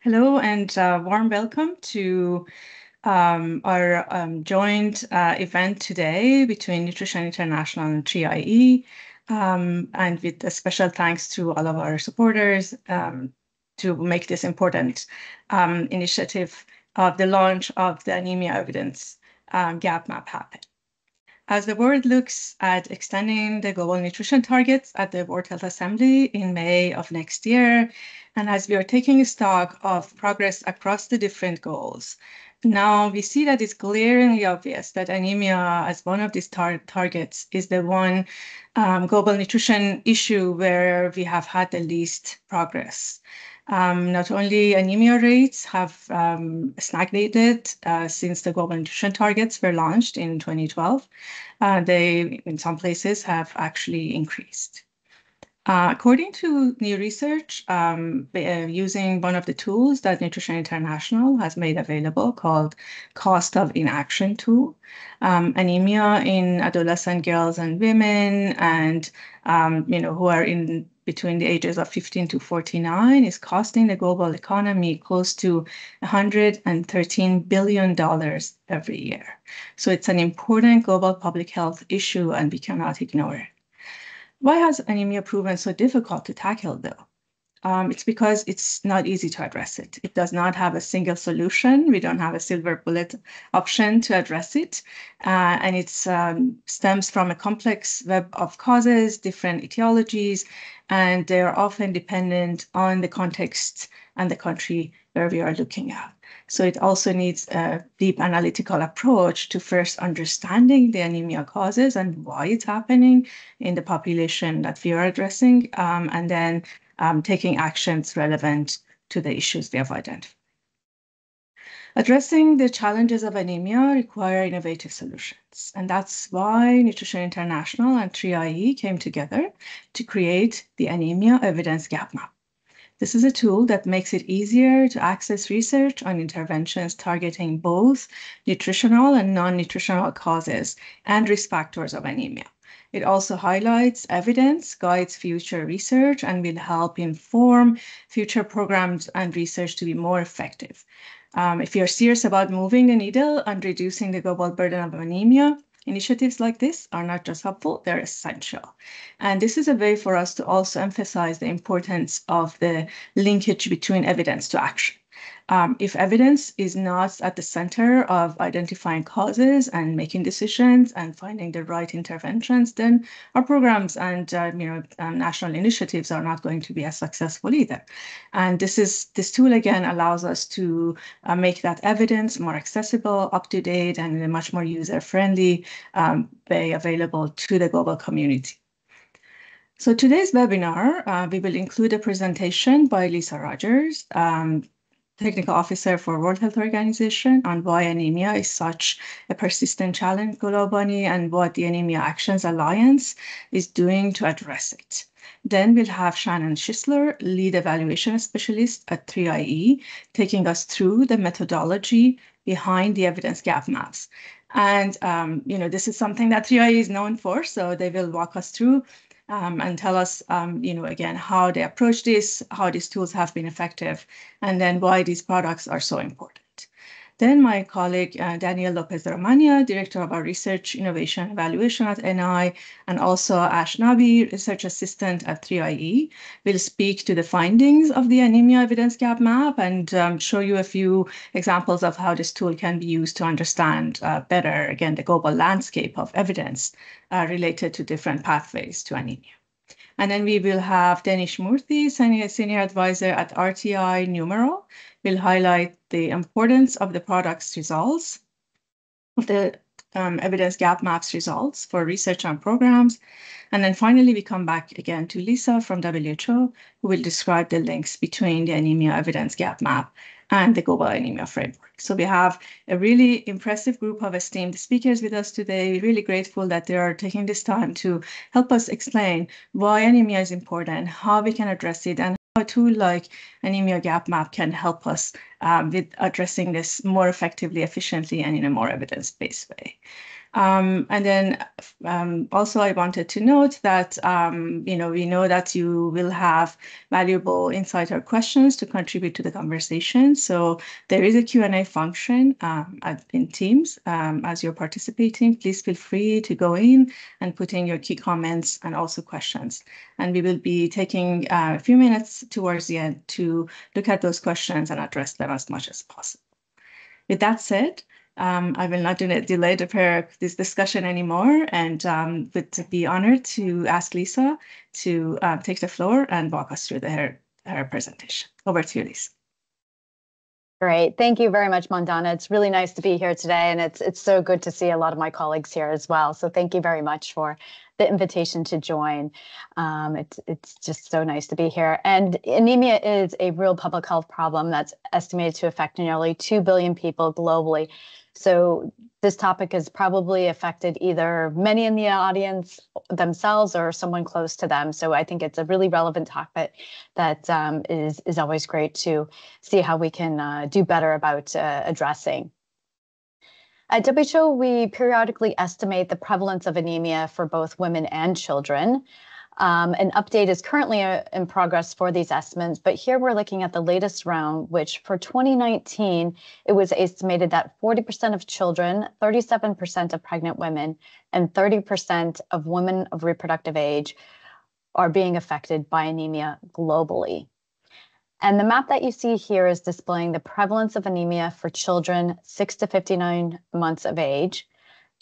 Hello and warm welcome to our joint event today between Nutrition International and 3IE, and with a special thanks to all of our supporters to make this important initiative of the launch of the Anemia Evidence Gap Map happen. As the world looks at extending the global nutrition targets at the World Health Assembly in May of next year, and as we are taking stock of progress across the different goals, now we see that it's glaringly obvious that anemia as one of these targets is the one global nutrition issue where we have had the least progress. Not only anemia rates have stagnated since the global nutrition targets were launched in 2012, they, in some places, have actually increased. According to new research, using one of the tools that Nutrition International has made available called Cost of Inaction tool, anemia in adolescent girls and women and who are in between the ages of 15 to 49 is costing the global economy close to $113 billion every year. So it's an important global public health issue and we cannot ignore it. Why has anemia proven so difficult to tackle, though? It's because it's not easy to address it. It does not have a single solution. We don't have a silver bullet option to address it. And it stems from a complex web of causes, different etiologies, and they're often dependent on the context and the country where we are looking at. So it also needs a deep analytical approach to first understanding the anemia causes and why it's happening in the population that we are addressing, and then taking actions relevant to the issues we have identified. Addressing the challenges of anemia require innovative solutions, and that's why Nutrition International and 3IE came together to create the Anemia Evidence Gap Map. This is a tool that makes it easier to access research on interventions targeting both nutritional and non-nutritional causes and risk factors of anemia. It also highlights evidence, guides future research, and will help inform future programs and research to be more effective. If you're serious about moving the needle and reducing the global burden of anemia, initiatives like this are not just helpful, they're essential. And this is a way for us to also emphasize the importance of the linkage between evidence to action. If evidence is not at the center of identifying causes and making decisions and finding the right interventions, then our programs and national initiatives are not going to be as successful either. And this tool again allows us to make that evidence more accessible, up to date, and in a much more user-friendly way available to the global community. So today's webinar, we will include a presentation by Lisa Rogers, Technical Officer for World Health Organization, on why anemia is such a persistent challenge globally and what the Anemia Actions Alliance is doing to address it. Then we'll have Shannon Shisler, Lead Evaluation Specialist at 3IE, taking us through the methodology behind the evidence gap maps. And this is something that 3IE is known for, so they will walk us through and tell us, again, how they approach this, how these tools have been effective, and then why these products are so important. Then my colleague, Daniel Lopez Romana, Director of our Research, Innovation, Evaluation at NI, and also Ash Nabi, Research Assistant at 3IE, will speak to the findings of the Anemia Evidence Gap Map and show you a few examples of how this tool can be used to understand better, again, the global landscape of evidence related to different pathways to anemia. And then we will have Danish Murthy, Senior Advisor at RTI Numeral, will highlight the importance of the product's results, of the evidence gap maps results for research and programs. And then finally, we come back again to Lisa from WHO, who will describe the links between the Anemia Evidence Gap Map and the Global Anemia Framework. So we have a really impressive group of esteemed speakers with us today. We're really grateful that they are taking this time to help us explain why anemia is important, how we can address it, and how a tool like Anemia Gap Map can help us with addressing this more effectively, efficiently, and in a more evidence-based way. And then also I wanted to note that, we know that you will have valuable insight or questions to contribute to the conversation. So there is a Q&A function in Teams as you're participating. Please feel free to go in and put in your key comments and also questions. And we will be taking a few minutes towards the end to look at those questions and address them as much as possible. With that said, I will not delay this discussion anymore, and would be honored to ask Lisa to take the floor and walk us through her presentation. Over to you, Lisa. Great. Thank you very much, Mandana. It's really nice to be here today, and it's so good to see a lot of my colleagues here as well. So thank you very much for the invitation to join. It's just so nice to be here. And anemia is a real public health problem that's estimated to affect nearly 2 billion people globally. So this topic has probably affected either many in the audience themselves or someone close to them. So I think it's a really relevant topic that is always great to see how we can do better about addressing. At WHO, we periodically estimate the prevalence of anemia for both women and children. An update is currently in progress for these estimates, but here we're looking at the latest round, which for 2019, it was estimated that 40% of children, 37% of pregnant women, and 30% of women of reproductive age are being affected by anemia globally. And the map that you see here is displaying the prevalence of anemia for children 6 to 59 months of age.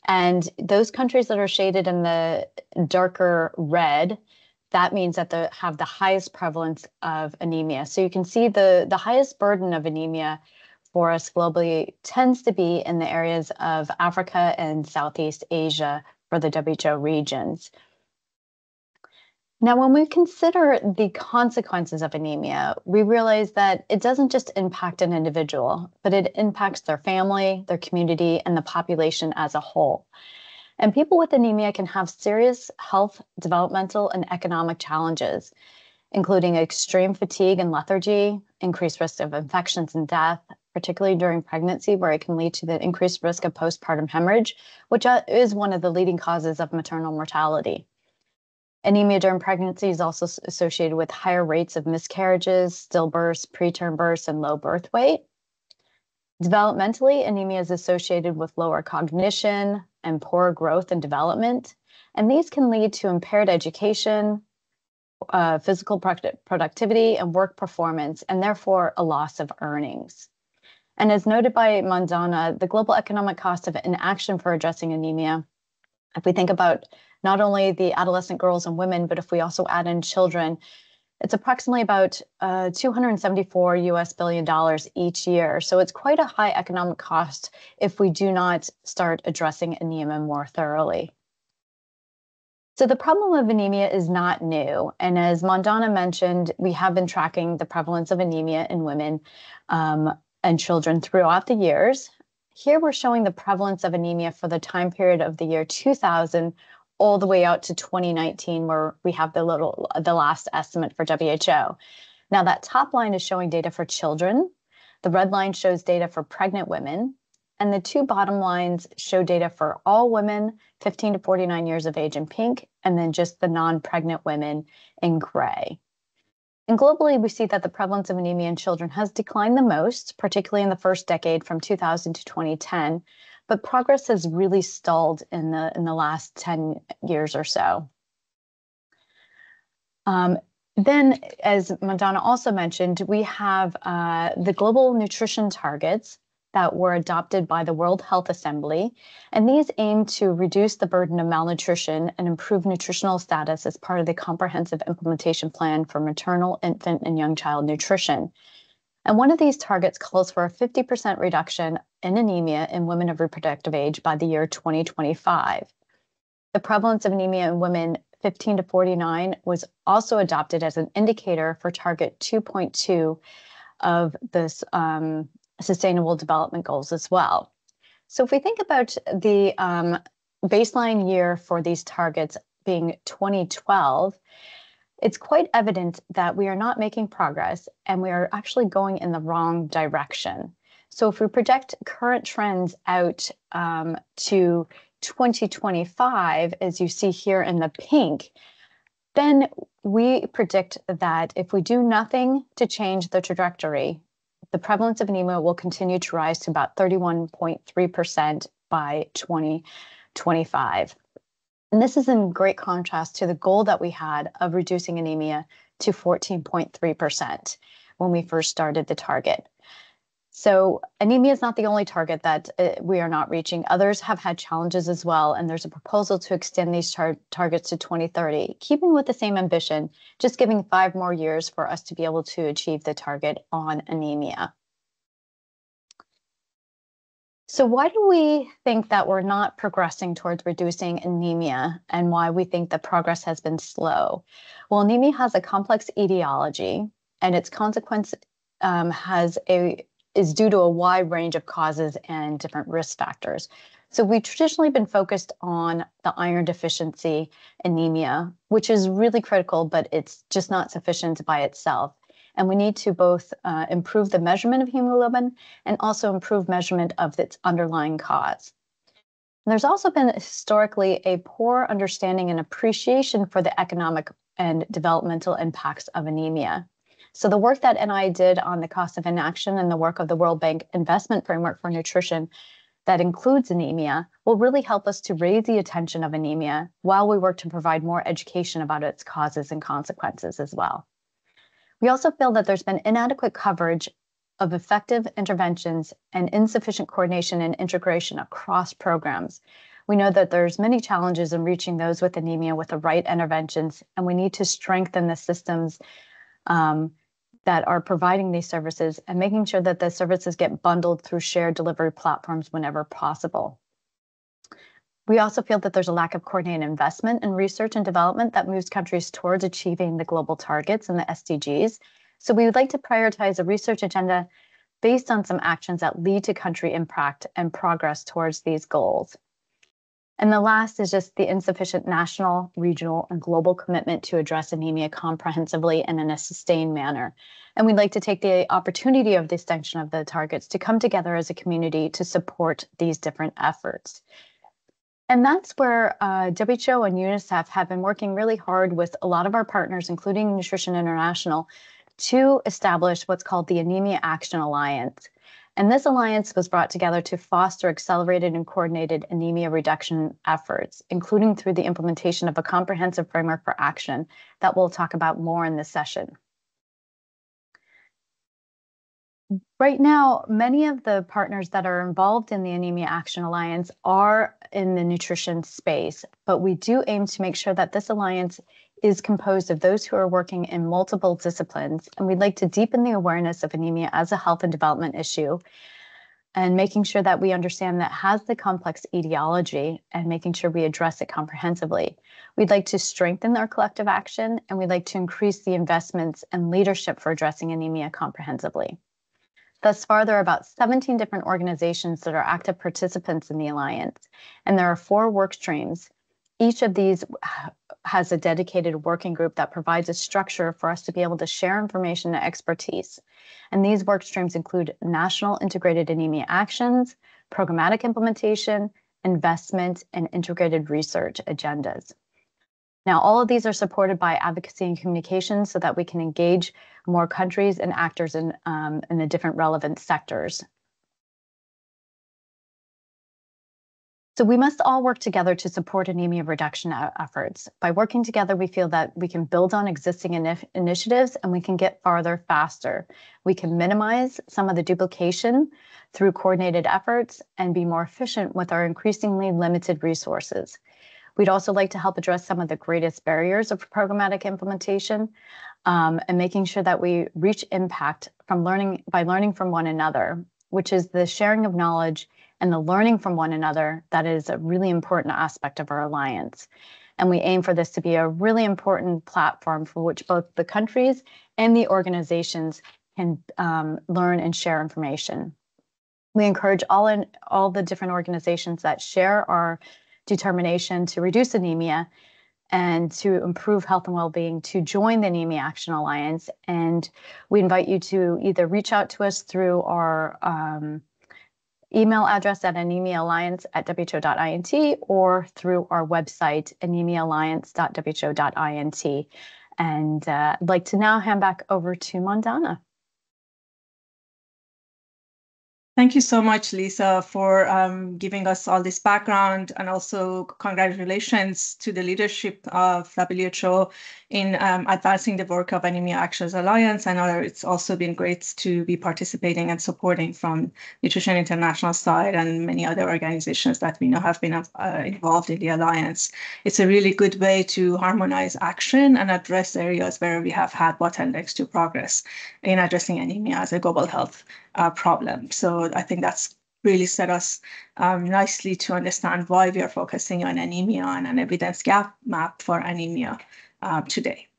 And those countries that are shaded in the darker red, that means that they have the highest prevalence of anemia. So you can see the highest burden of anemia for us globally tends to be in the areas of Africa and Southeast Asia for the WHO regions. Now, when we consider the consequences of anemia, we realize that it doesn't just impact an individual, but it impacts their family, their community, and the population as a whole. And people with anemia can have serious health, developmental, and economic challenges, including extreme fatigue and lethargy, increased risk of infections and death, particularly during pregnancy, where it can lead to the increased risk of postpartum hemorrhage, which is one of the leading causes of maternal mortality. Anemia during pregnancy is also associated with higher rates of miscarriages, stillbirths, preterm births, and low birth weight. Developmentally, anemia is associated with lower cognition and poor growth and development, and these can lead to impaired education, physical productivity, and work performance, and therefore a loss of earnings. And as noted by Mandana, the global economic cost of inaction for addressing anemia, if we think about not only the adolescent girls and women, but if we also add in children, it's approximately about $274 billion each year. So it's quite a high economic cost if we do not start addressing anemia more thoroughly. So the problem of anemia is not new. And as Mandana mentioned, we have been tracking the prevalence of anemia in women and children throughout the years. Here we're showing the prevalence of anemia for the time period of the year 2000 all the way out to 2019, where we have the last estimate for WHO. Now that top line is showing data for children. The red line shows data for pregnant women. And the two bottom lines show data for all women 15 to 49 years of age in pink, and then just the non-pregnant women in gray. And globally, we see that the prevalence of anemia in children has declined the most, particularly in the first decade from 2000 to 2010, but progress has really stalled in the last 10 years or so. Then, as Mandana also mentioned, we have the global nutrition targets that were adopted by the World Health Assembly, and these aim to reduce the burden of malnutrition and improve nutritional status as part of the comprehensive implementation plan for maternal, infant, and young child nutrition. And one of these targets calls for a 50% reduction in anemia in women of reproductive age by the year 2025. The prevalence of anemia in women 15 to 49 was also adopted as an indicator for target 2.2 of this Sustainable Development Goals as well. So if we think about the baseline year for these targets being 2012, it's quite evident that we are not making progress and we are actually going in the wrong direction. So if we project current trends out to 2025, as you see here in the pink, then we predict that if we do nothing to change the trajectory, the prevalence of anemia will continue to rise to about 31.3% by 2025. And this is in great contrast to the goal that we had of reducing anemia to 14.3% when we first started the target. So anemia is not the only target that we are not reaching. Others have had challenges as well, and there's a proposal to extend these targets to 2030, keeping with the same ambition, just giving 5 more years for us to be able to achieve the target on anemia. So why do we think that we're not progressing towards reducing anemia, and why we think that progress has been slow? Well, anemia has a complex etiology, and its consequence is due to a wide range of causes and different risk factors. So we've traditionally been focused on the iron deficiency anemia, which is really critical, but it's just not sufficient by itself. And we need to both improve the measurement of hemoglobin and also improve measurement of its underlying cause. And there's also been historically a poor understanding and appreciation for the economic and developmental impacts of anemia. So the work that NI did on the cost of inaction and the work of the World Bank Investment Framework for Nutrition that includes anemia will really help us to raise the attention of anemia while we work to provide more education about its causes and consequences as well. We also feel that there's been inadequate coverage of effective interventions and insufficient coordination and integration across programs. We know that there's many challenges in reaching those with anemia with the right interventions, and we need to strengthen the systems that are providing these services and making sure that the services get bundled through shared delivery platforms whenever possible. We also feel that there's a lack of coordinated investment in research and development that moves countries towards achieving the global targets and the SDGs. So we would like to prioritize a research agenda based on some actions that lead to country impact and progress towards these goals. And the last is just the insufficient national, regional, and global commitment to address anemia comprehensively and in a sustained manner. And we'd like to take the opportunity of the extension of the targets to come together as a community to support these different efforts. And that's where WHO and UNICEF have been working really hard with a lot of our partners, including Nutrition International, to establish what's called the Anemia Action Alliance. And this alliance was brought together to foster accelerated and coordinated anemia reduction efforts, including through the implementation of a comprehensive framework for action that we'll talk about more in this session. Right now, many of the partners that are involved in the Anemia Action Alliance are in the nutrition space, but we do aim to make sure that this alliance is composed of those who are working in multiple disciplines, and we'd like to deepen the awareness of anemia as a health and development issue, and making sure that we understand that it has the complex etiology and making sure we address it comprehensively. We'd like to strengthen our collective action, and we'd like to increase the investments and leadership for addressing anemia comprehensively. Thus far, there are about 17 different organizations that are active participants in the Alliance, and there are 4 work streams. Each of these has a dedicated working group that provides a structure for us to be able to share information and expertise. And these work streams include national integrated anemia actions, programmatic implementation, investment, and integrated research agendas. Now, all of these are supported by advocacy and communication so that we can engage more countries and actors in the different relevant sectors. So we must all work together to support anemia reduction efforts. By working together, we feel that we can build on existing initiatives and we can get farther faster. We can minimize some of the duplication through coordinated efforts and be more efficient with our increasingly limited resources. We'd also like to help address some of the greatest barriers of programmatic implementation and making sure that we reach impact by learning from one another, which is the sharing of knowledge and the learning from one another that is a really important aspect of our alliance. And we aim for this to be a really important platform for which both the countries and the organizations can learn and share information. We encourage all the different organizations that share our determination to reduce anemia and to improve health and well-being to join the Anemia Action Alliance. And we invite you to either reach out to us through our email address at anemiaalliance@who.int or through our website, anemiaalliance.who.int. And I'd like to now hand back over to Mandana. Thank you so much, Lisa, for giving us all this background, and also congratulations to the leadership of WHO in advancing the work of Anemia Actions Alliance. I know it's also been great to be participating and supporting from Nutrition International side and many other organizations that we know have been involved in the Alliance. It's a really good way to harmonize action and address areas where we have had bottlenecks to progress in addressing anemia as a global health problem. So I think that's really set us nicely to understand why we are focusing on anemia and an evidence gap map for anemia today.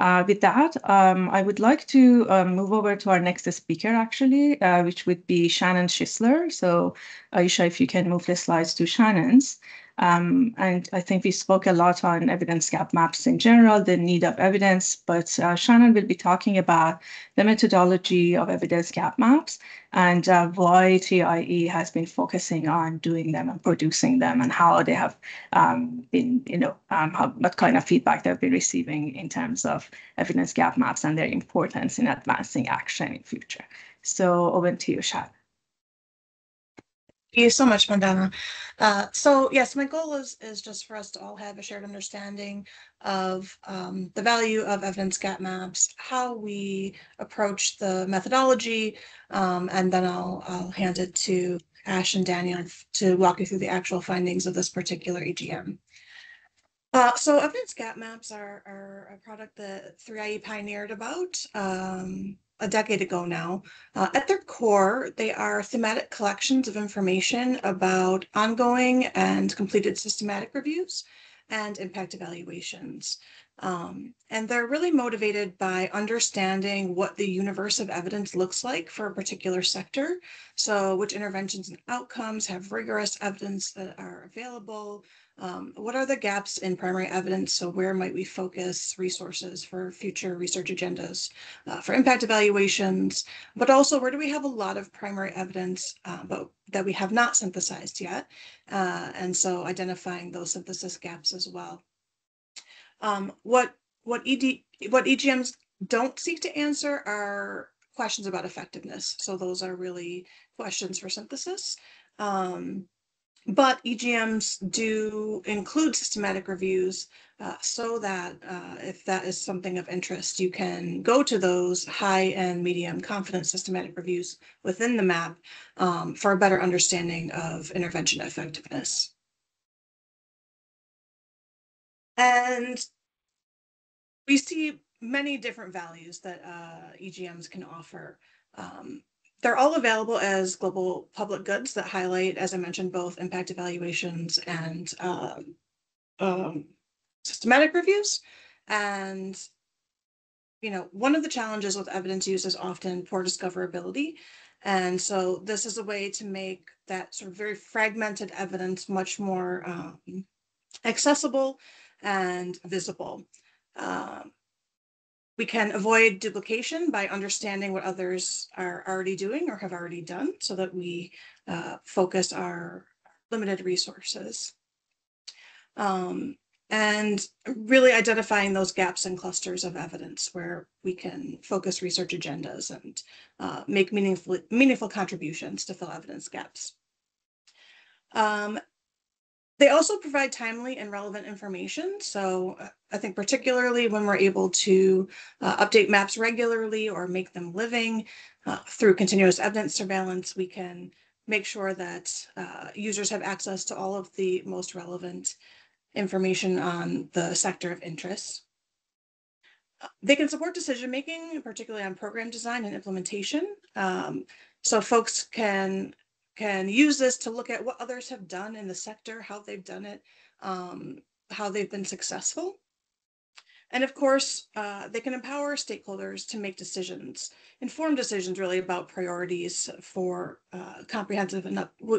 With that, I would like to move over to our next speaker, actually, which would be Shannon Shisler. So Aisha, if you can move the slides to Shannon's. And I think we spoke a lot on evidence gap maps in general, the need of evidence, but Shannon will be talking about the methodology of evidence gap maps and why TIE has been focusing on doing them and producing them, and how they have been, what kind of feedback they've been receiving in terms of evidence gap maps and their importance in advancing action in future. So over to you, Shannon. Thank you so much, Mandana. So yes, my goal is just for us to all have a shared understanding of the value of evidence gap maps, how we approach the methodology, and then I'll hand it to Ash and Daniel to walk you through the actual findings of this particular EGM. So evidence gap maps are a product that 3IE pioneered about a decade ago now. At their core, they are thematic collections of information about ongoing and completed systematic reviews and impact evaluations. And they're really motivated by understanding what the universe of evidence looks like for a particular sector. So which interventions and outcomes have rigorous evidence that are available, what are the gaps in primary evidence? So where might we focus resources for future research agendas, for impact evaluations, but also where do we have a lot of primary evidence, but that we have not synthesized yet? And so identifying those synthesis gaps as well. What EGMs don't seek to answer are questions about effectiveness. So those are really questions for synthesis. But EGMs do include systematic reviews so that if that is something of interest, you can go to those high and medium confidence systematic reviews within the map for a better understanding of intervention effectiveness. And we see many different values that EGMs can offer. They're all available as global public goods that highlight, as I mentioned, both impact evaluations and systematic reviews. And, one of the challenges with evidence use is often poor discoverability. And so this is a way to make that sort of very fragmented evidence much more accessible and visible. We can avoid duplication by understanding what others are already doing or have already done so that we focus our limited resources. And really identifying those gaps and clusters of evidence where we can focus research agendas and make meaningful contributions to fill evidence gaps. They also provide timely and relevant information. So I think particularly when we're able to update maps regularly or make them living through continuous evidence surveillance, we can make sure that users have access to all of the most relevant information on the sector of interest. They can support decision-making, particularly on program design and implementation. So folks can use this to look at what others have done in the sector, how they've done it, how they've been successful. And of course, they can empower stakeholders to make decisions, informed decisions really about priorities for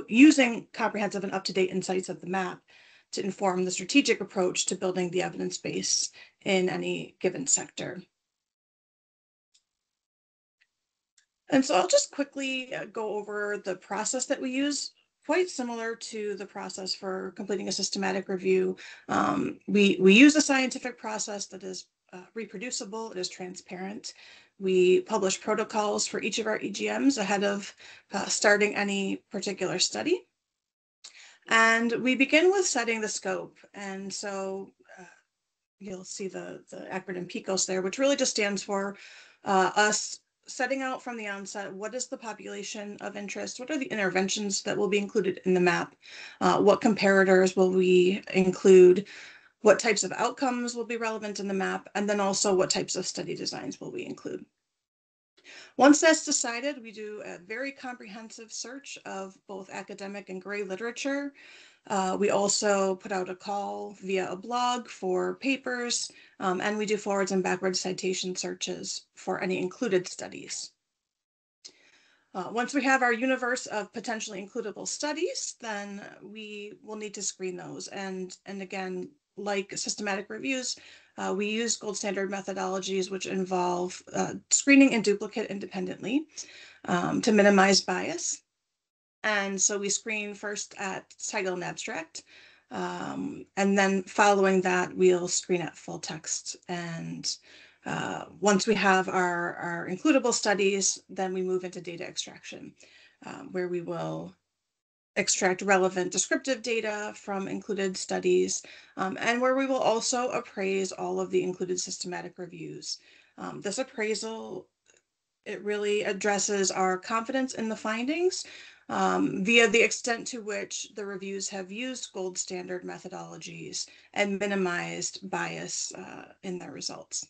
using comprehensive and up-to-date insights of the map to inform the strategic approach to building the evidence base in any given sector. And so I'll just quickly go over the process that we use, quite similar to the process for completing a systematic review. We use a scientific process that is reproducible, it is transparent. We publish protocols for each of our EGMs ahead of starting any particular study. And we begin with setting the scope. And so you'll see the acronym PICOS there, which really just stands for us setting out from the onset, what is the population of interest? What are the interventions that will be included in the map? What comparators will we include? What types of outcomes will be relevant in the map? And then also what types of study designs will we include? Once that's decided, we do a very comprehensive search of both academic and gray literature. We also put out a call via a blog for papers, and we do forwards and backwards citation searches for any included studies. Once we have our universe of potentially includable studies, then we will need to screen those. And again, like systematic reviews, we use gold standard methodologies, which involve screening and duplicate independently to minimize bias. And so we screen first at title and abstract. And then following that, we'll screen at full text. And once we have our includable studies, then we move into data extraction, where we will extract relevant descriptive data from included studies, and where we will also appraise all of the included systematic reviews. This appraisal, it really addresses our confidence in the findings via the extent to which the reviews have used gold standard methodologies and minimized bias in their results.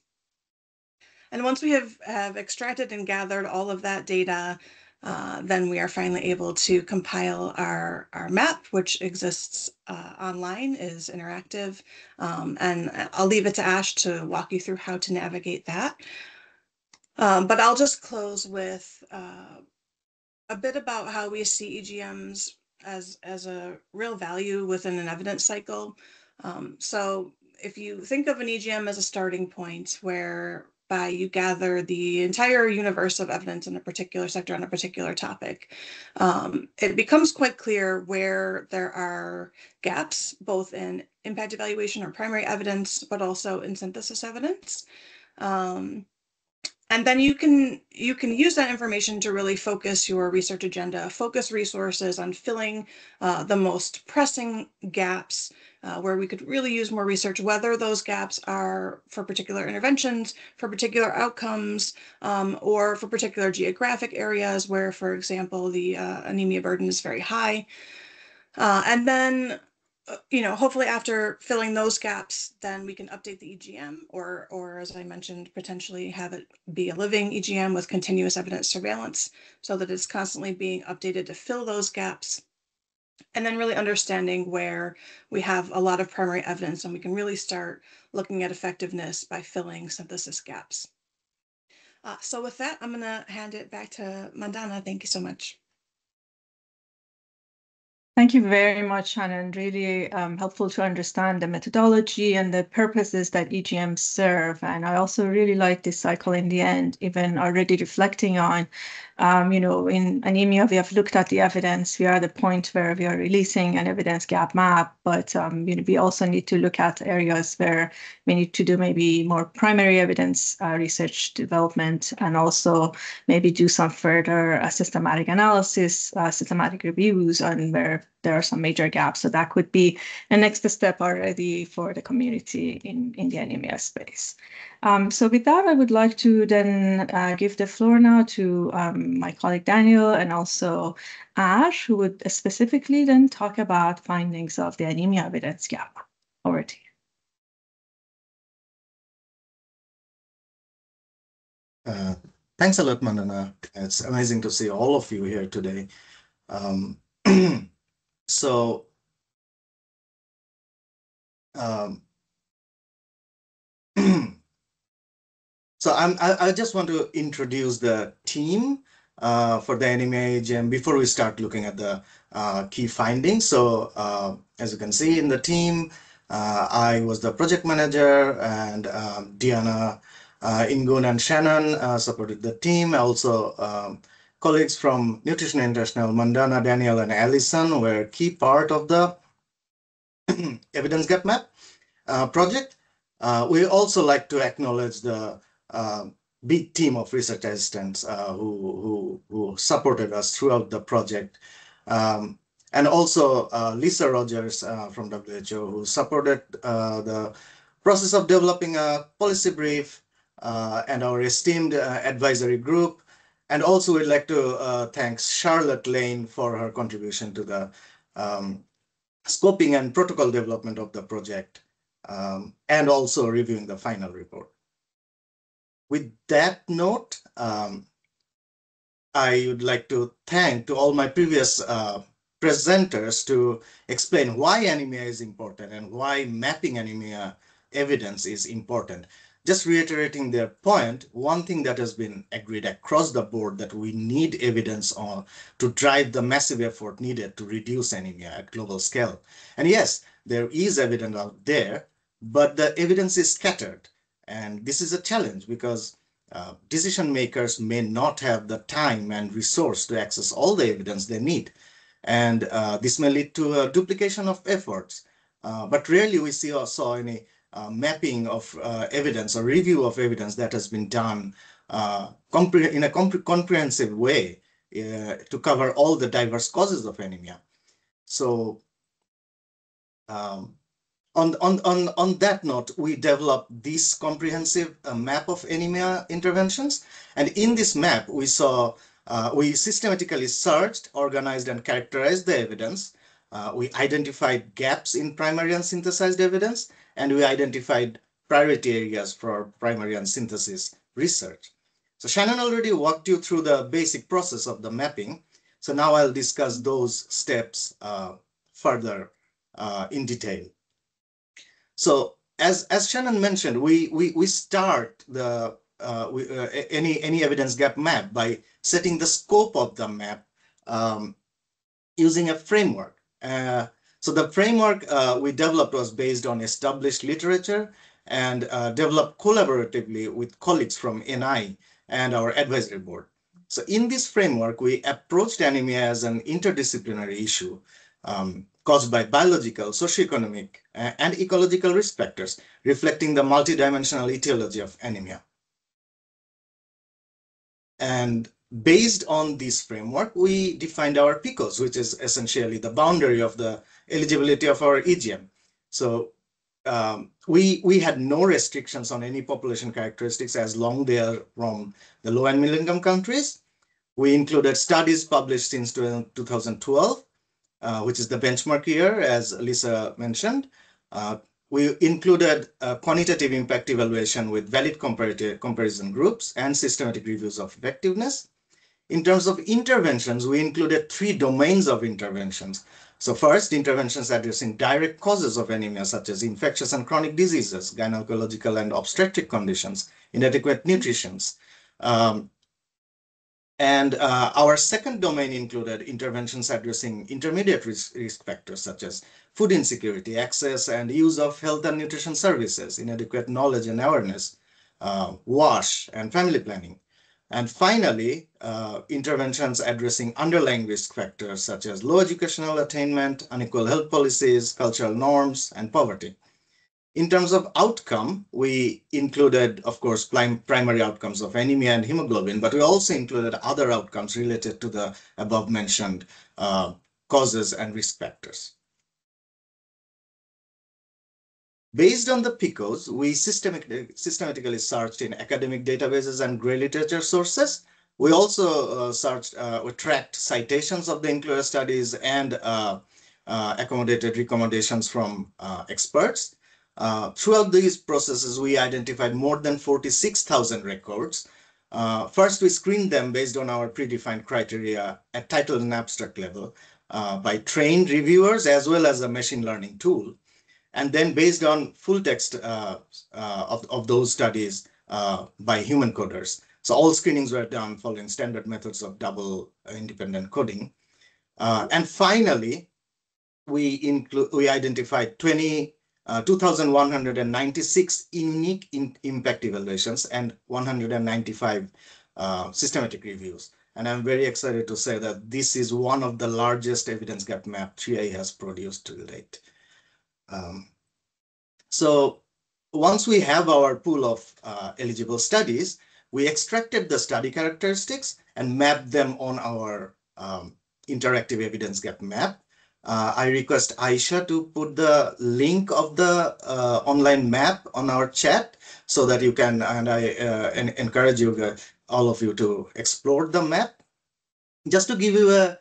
And once we have extracted and gathered all of that data, then we are finally able to compile our map, which exists online, is interactive. And I'll leave it to Ash to walk you through how to navigate that. But I'll just close with a bit about how we see EGMs as a real value within an evidence cycle. So if you think of an EGM as a starting point whereby you gather the entire universe of evidence in a particular sector on a particular topic, it becomes quite clear where there are gaps, both in impact evaluation or primary evidence, but also in synthesis evidence. And then you can use that information to really focus your research agenda, focus resources on filling the most pressing gaps where we could really use more research, whether those gaps are for particular interventions, for particular outcomes, or for particular geographic areas where, for example, the anemia burden is very high. And then hopefully after filling those gaps, then we can update the EGM or as I mentioned, potentially have it be a living EGM with continuous evidence surveillance so that it's constantly being updated to fill those gaps. And then really understanding where we have a lot of primary evidence and we can really start looking at effectiveness by filling synthesis gaps. So with that, I'm going to hand it back to Mandana. Thank you so much. Thank you very much, Shannon. Really helpful to understand the methodology and the purposes that EGMs serve. And I also really like this cycle in the end, even already reflecting on, in anemia, we have looked at the evidence. We are at the point where we are releasing an evidence gap map, but we also need to look at areas where we need to do maybe more primary evidence research development, and also maybe do some further systematic analysis, systematic reviews on where there are some major gaps. So that could be a next step already for the community in the anemia space. So with that, I would like to then give the floor now to my colleague Daniel and also Ash, who would specifically then talk about findings of the anemia evidence gap. Over to you. Thanks a lot, Mandana. It's amazing to see all of you here today. So I just want to introduce the team for the Anemia EGM before we start looking at the key findings. So as you can see in the team, I was the project manager, and Diana Ingun and Shannon supported the team. Also, colleagues from Nutrition International, Mandana, Daniel, and Allison were key part of the Evidence Gap Map project. We also like to acknowledge the big team of research assistants who supported us throughout the project. And also Lisa Rogers from WHO, who supported the process of developing a policy brief, and our esteemed advisory group. And also we'd like to thank Charlotte Lane for her contribution to the scoping and protocol development of the project, and also reviewing the final report. With that note, I would like to thank to all my previous presenters to explain why anemia is important and why mapping anemia evidence is important. Just reiterating their point, one thing that has been agreed across the board that we need evidence on to drive the massive effort needed to reduce anemia at global scale. And yes, there is evidence out there, but the evidence is scattered. And this is a challenge because decision makers may not have the time and resource to access all the evidence they need. And this may lead to a duplication of efforts. But rarely we saw any mapping of evidence or review of evidence that has been done in a comprehensive way to cover all the diverse causes of anemia. So on that note, we developed this comprehensive map of anemia interventions. And in this map, we systematically searched, organized, and characterized the evidence. We identified gaps in primary and synthesized evidence, and we identified priority areas for primary and synthesis research. So Shannon already walked you through the basic process of the mapping. So now I'll discuss those steps further in detail. So as Shannon mentioned, we start the any evidence gap map by setting the scope of the map using a framework. So the framework we developed was based on established literature and developed collaboratively with colleagues from NI and our advisory board. So in this framework, we approached anemia as an interdisciplinary issue caused by biological, socioeconomic, and ecological risk factors, reflecting the multidimensional etiology of anemia. And based on this framework, we defined our PICOs, which is essentially the boundary of the eligibility of our EGM. So we had no restrictions on any population characteristics as long they are from the low and middle income countries. We included studies published since 2012, which is the benchmark year, as Lisa mentioned. We included quantitative impact evaluation with valid comparison groups and systematic reviews of effectiveness. In terms of interventions, we included 3 domains of interventions. So first, interventions addressing direct causes of anemia, such as infectious and chronic diseases, gynecological and obstetric conditions, inadequate nutrition. And our second domain included interventions addressing intermediate risk factors such as food insecurity, access and use of health and nutrition services, inadequate knowledge and awareness, WASH, and family planning. And finally, interventions addressing underlying risk factors such as low educational attainment, unequal health policies, cultural norms, and poverty. In terms of outcome, we included, of course, primary outcomes of anemia and hemoglobin, but we also included other outcomes related to the above mentioned causes and risk factors. Based on the PICOs, we systematically searched in academic databases and gray literature sources. We also we tracked citations of the included studies and accommodated recommendations from experts. Throughout these processes, we identified more than 46,000 records. First, we screened them based on our predefined criteria at title and abstract level by trained reviewers as well as a machine learning tool. And then based on full text of those studies by human coders. So all screenings were done following standard methods of double independent coding. And finally, we identified 20 2,196 unique impact evaluations and 195 systematic reviews. And I'm very excited to say that this is one of the largest evidence gap map 3i has produced to date. So once we have our pool of eligible studies, we extracted the study characteristics and mapped them on our interactive evidence gap map. I request Aisha to put the link of the online map on our chat so that you can, and I encourage you, all of you, to explore the map. Just to give you a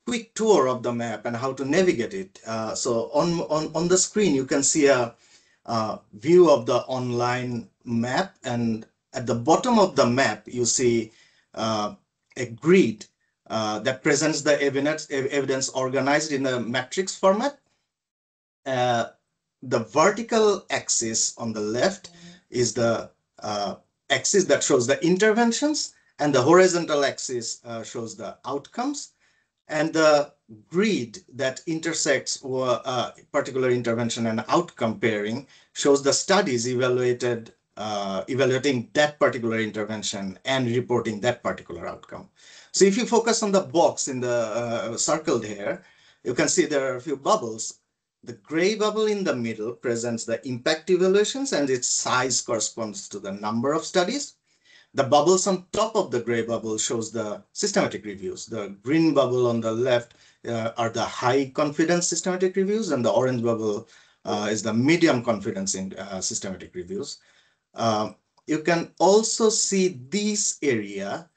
quick tour of the map and how to navigate it. So on the screen, you can see a view of the online map, and at the bottom of the map, you see a grid that presents the evidence organized in a matrix format. The vertical axis on the left is the axis that shows the interventions, and the horizontal axis shows the outcomes. And the grid that intersects particular intervention and outcome pairing shows the studies evaluating that particular intervention and reporting that particular outcome. So if you focus on the box in the circled here, you can see there are a few bubbles. The gray bubble in the middle presents the impact evaluations, and its size corresponds to the number of studies. The bubbles on top of the gray bubble shows the systematic reviews. The green bubble on the left are the high confidence systematic reviews, and the orange bubble is the medium confidence in systematic reviews. You can also see this area,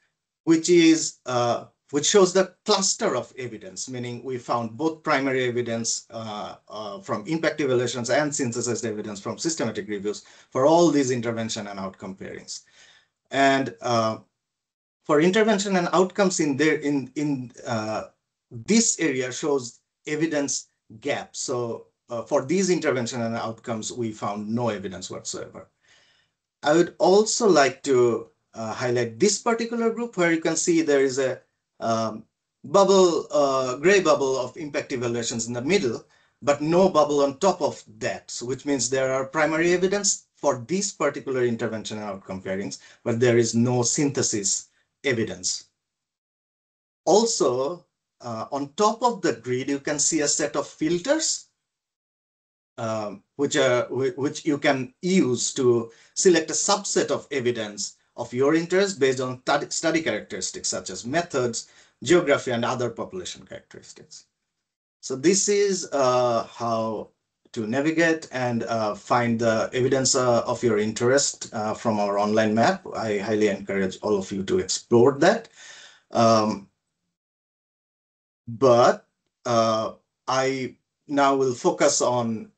which shows the cluster of evidence, meaning we found both primary evidence from impact evaluations and synthesized evidence from systematic reviews for all these intervention and outcome pairings. And for intervention and outcomes in this area shows evidence gap. So for these intervention and outcomes, we found no evidence whatsoever. I would also like to highlight this particular group where you can see there is a gray bubble of impact evaluations in the middle, but no bubble on top of that. So which means there are primary evidence for this particular intervention and outcome pairings, but there is no synthesis evidence. Also, on top of the grid, you can see a set of filters, which you can use to select a subset of evidence of your interest based on study characteristics such as methods, geography, and other population characteristics. So this is how to navigate and find the evidence of your interest from our online map. I highly encourage all of you to explore that. But I now will focus on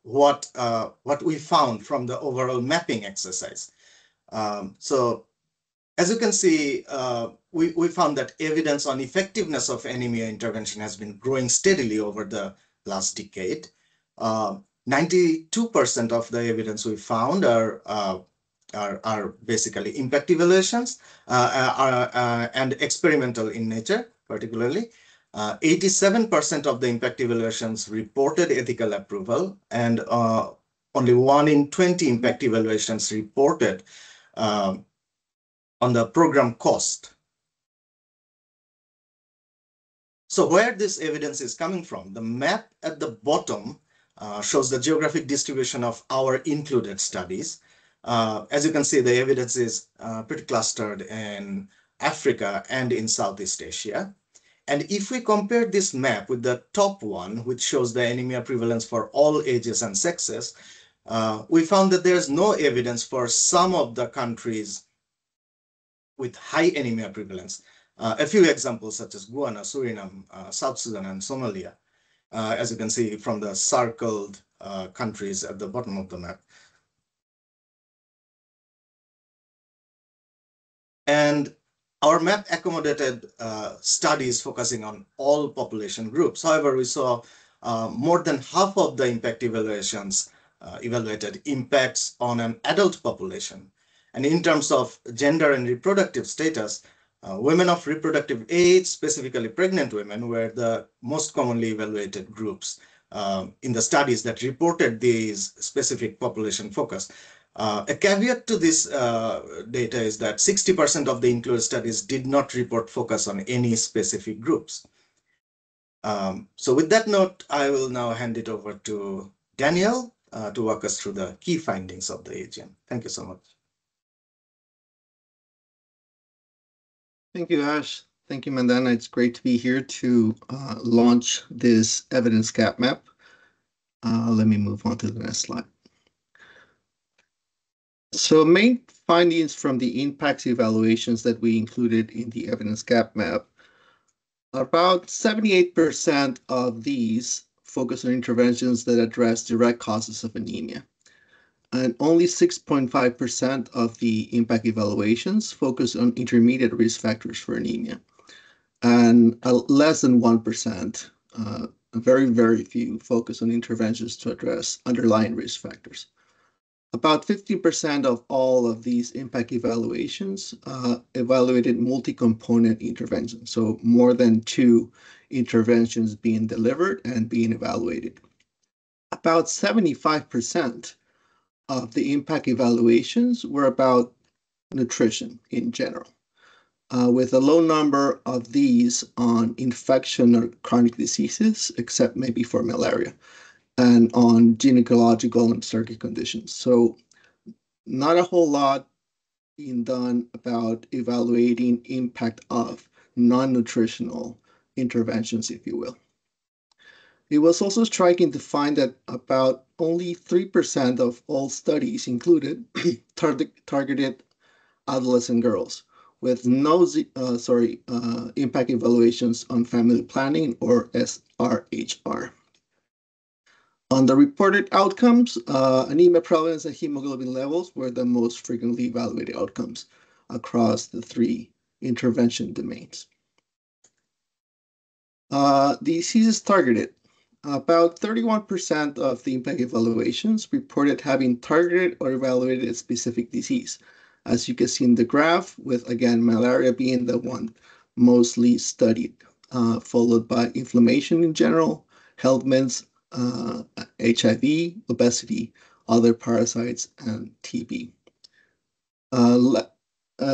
what we found from the overall mapping exercise. So as you can see, we found that evidence on effectiveness of anemia intervention has been growing steadily over the last decade. 92% of the evidence we found are basically impact evaluations and experimental in nature, particularly. 87% of the impact evaluations reported ethical approval, and only 1 in 20 impact evaluations reported on the program cost. So where this evidence is coming from, the map at the bottom shows the geographic distribution of our included studies. As you can see, the evidence is pretty clustered in Africa and in Southeast Asia. And if we compare this map with the top one, which shows the anemia prevalence for all ages and sexes, we found that there's no evidence for some of the countries with high anemia prevalence. A few examples such as Guyana, Suriname, South Sudan, and Somalia, as you can see from the circled countries at the bottom of the map. And our map accommodated studies focusing on all population groups. However, we saw more than half of the impact evaluations evaluated impacts on an adult population. And in terms of gender and reproductive status, women of reproductive age, specifically pregnant women, were the most commonly evaluated groups, in the studies that reported these specific population focus. A caveat to this data is that 60% of the included studies did not report focus on any specific groups. So with that note, I will now hand it over to Daniel to walk us through the key findings of the AGM. Thank you so much. Thank you, Ash. Thank you, Mandana. It's great to be here to launch this evidence gap map. Let me move on to the next slide. So main findings from the impact evaluations that we included in the evidence gap map, about 78% of these focus on interventions that address direct causes of anemia. And only 6.5% of the impact evaluations focus on intermediate risk factors for anemia. And less than 1%, very, very few, focus on interventions to address underlying risk factors. About 50% of all of these impact evaluations evaluated multi-component interventions, so more than 2 interventions being delivered and being evaluated. About 75% of the impact evaluations were about nutrition in general, with a low number of these on infection or chronic diseases, except maybe for malaria, and on gynecological and obstetric conditions. So not a whole lot being done about evaluating impact of non-nutritional interventions, if you will. It was also striking to find that about only 3% of all studies included targeted adolescent girls, with no impact evaluations on family planning or SRHR. On the reported outcomes, anemia prevalence and hemoglobin levels were the most frequently evaluated outcomes across the 3 intervention domains. Diseases targeted. About 31% of the impact evaluations reported having targeted or evaluated a specific disease, as you can see in the graph, with, again, malaria being the one mostly studied, followed by inflammation in general, health meds, HIV, obesity, other parasites, and TB.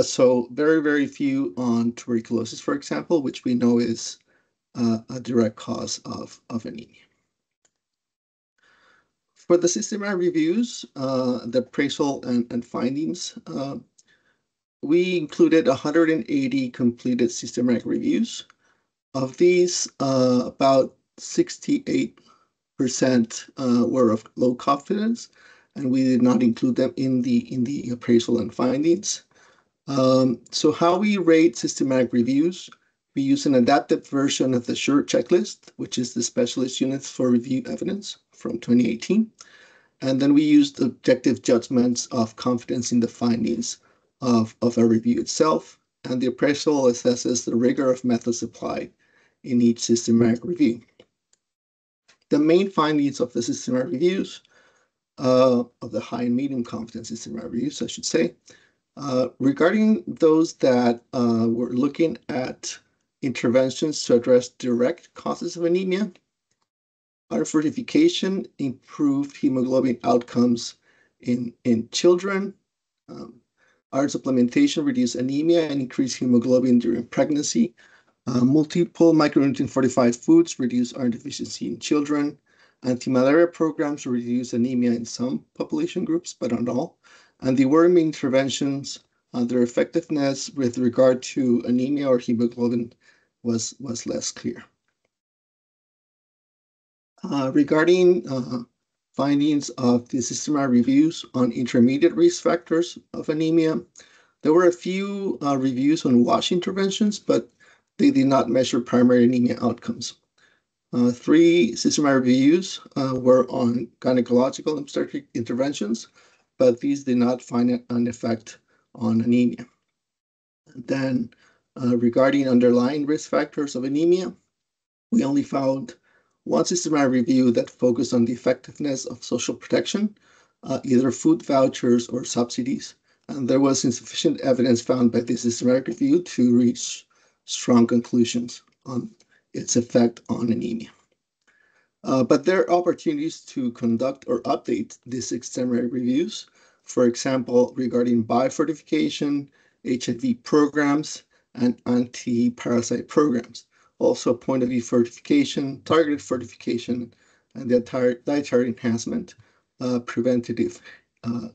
So very, very few on tuberculosis, for example, which we know is a direct cause of anemia. For the systematic reviews, the appraisal and findings, we included 180 completed systematic reviews. Of these, about 68% were of low confidence, and we did not include them in the appraisal and findings. So how we rate systematic reviews, we use an adapted version of the SURE checklist, which is the Specialist Units for Review Evidence from 2018. And then we used objective judgments of confidence in the findings of a review itself. And the appraisal assesses the rigor of methods applied in each systematic review. The main findings of the systematic reviews, of the high and medium confidence systematic reviews, I should say, regarding those that were looking at interventions to address direct causes of anemia, our fortification improved hemoglobin outcomes in children. Our supplementation reduced anemia and increased hemoglobin during pregnancy. Multiple micronutrient fortified foods reduce iron deficiency in children. Anti-malaria programs reduce anemia in some population groups, but not all. And the worming interventions, their effectiveness with regard to anemia or hemoglobin was less clear. Regarding findings of the systematic reviews on intermediate risk factors of anemia, there were a few reviews on wash interventions, but they did not measure primary anemia outcomes. 3 systematic reviews were on gynecological and obstetric interventions, but these did not find an effect on anemia. Then, regarding underlying risk factors of anemia, we only found 1 systematic review that focused on the effectiveness of social protection, either food vouchers or subsidies, and there was insufficient evidence found by this systematic review to reach strong conclusions on its effect on anemia. But there are opportunities to conduct or update these external reviews, for example, regarding biofortification, HIV programs, and anti-parasite programs. Also, point of view fortification, targeted fortification, and the dietary enhancement, preventative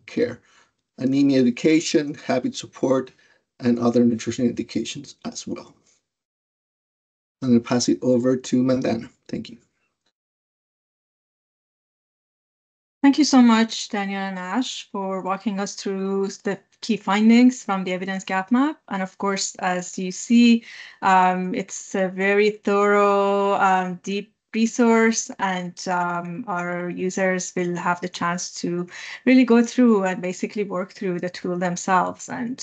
care, anemia education, habit support, and other nutrition educations as well. I'm going to pass it over to Mandana. Thank you. Thank you so much, Daniel and Ash, for walking us through the key findings from the evidence gap map. And of course, as you see, it's a very thorough, deep resource, and our users will have the chance to really go through and basically work through the tool themselves and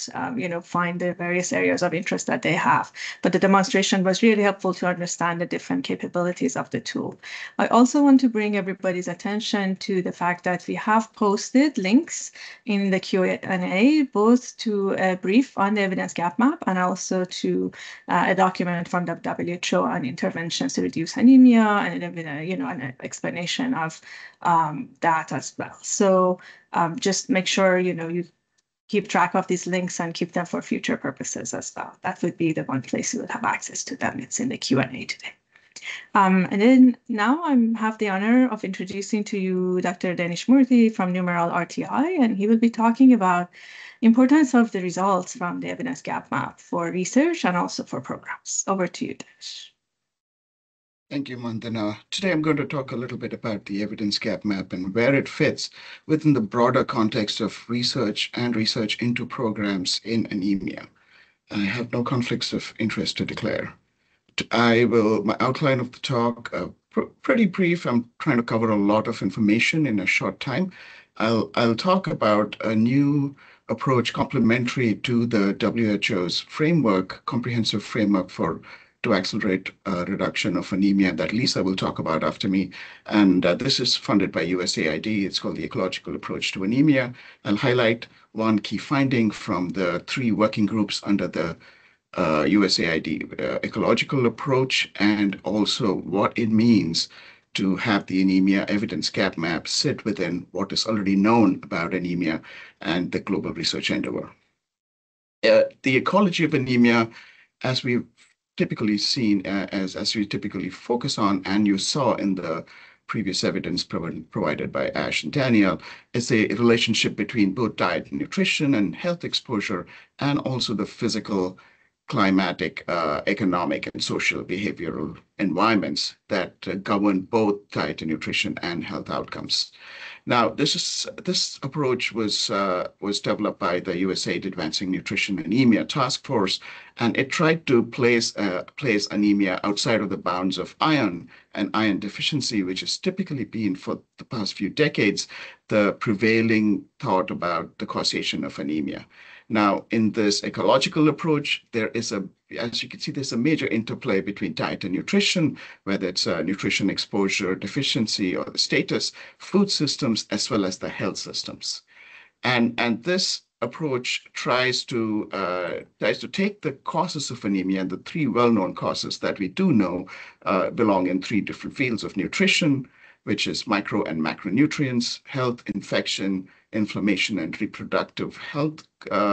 find the various areas of interest that they have. But the demonstration was really helpful to understand the different capabilities of the tool. I also want to bring everybody's attention to the fact that we have posted links in the Q&A, both to a brief on the evidence gap map and also to a document from the WHO on interventions to reduce anemia, and an explanation of that as well. So just make sure you keep track of these links and keep them for future purposes as well. That would be the one place you would have access to them. It's in the Q&A today. And then now I have the honor of introducing to you Dr. Danish Murthy from Numeral RTI, and he will be talking about importance of the results from the evidence gap map for research and also for programs. Over to you, Danish. Thank you, Mandana. Today I'm going to talk a little bit about the evidence gap map and where it fits within the broader context of research and research into programs in anemia. I have no conflicts of interest to declare. My outline of the talk, pretty brief. I'm trying to cover a lot of information in a short time. I'll talk about a new approach complementary to the WHO's framework, comprehensive framework to accelerate reduction of anemia that Lisa will talk about after me. And this is funded by USAID. It's called the Ecological Approach to Anemia. I'll highlight one key finding from the 3 working groups under the USAID ecological approach, and also what it means to have the anemia evidence gap map sit within what is already known about anemia and the global research endeavor. The ecology of anemia, as we've typically seen, as we typically focus on, and you saw in the previous evidence provided by Ash and Daniel, is a relationship between both diet and nutrition and health exposure, and also the physical, climatic, economic, and social behavioral environments that govern both diet and nutrition and health outcomes. Now, this approach was developed by the USAID Advancing Nutrition Anemia Task Force, and it tried to place anemia outside of the bounds of iron and iron deficiency, which has typically been, for the past few decades, the prevailing thought about the causation of anemia. Now, in this ecological approach, as you can see, there's a major interplay between diet and nutrition, whether it's nutrition exposure, deficiency, or the status, food systems, as well as the health systems. And this approach tries to take the causes of anemia, and the 3 well-known causes that we do know belong in 3 different fields of nutrition, which is micro and macronutrients, health, infection, inflammation, and reproductive health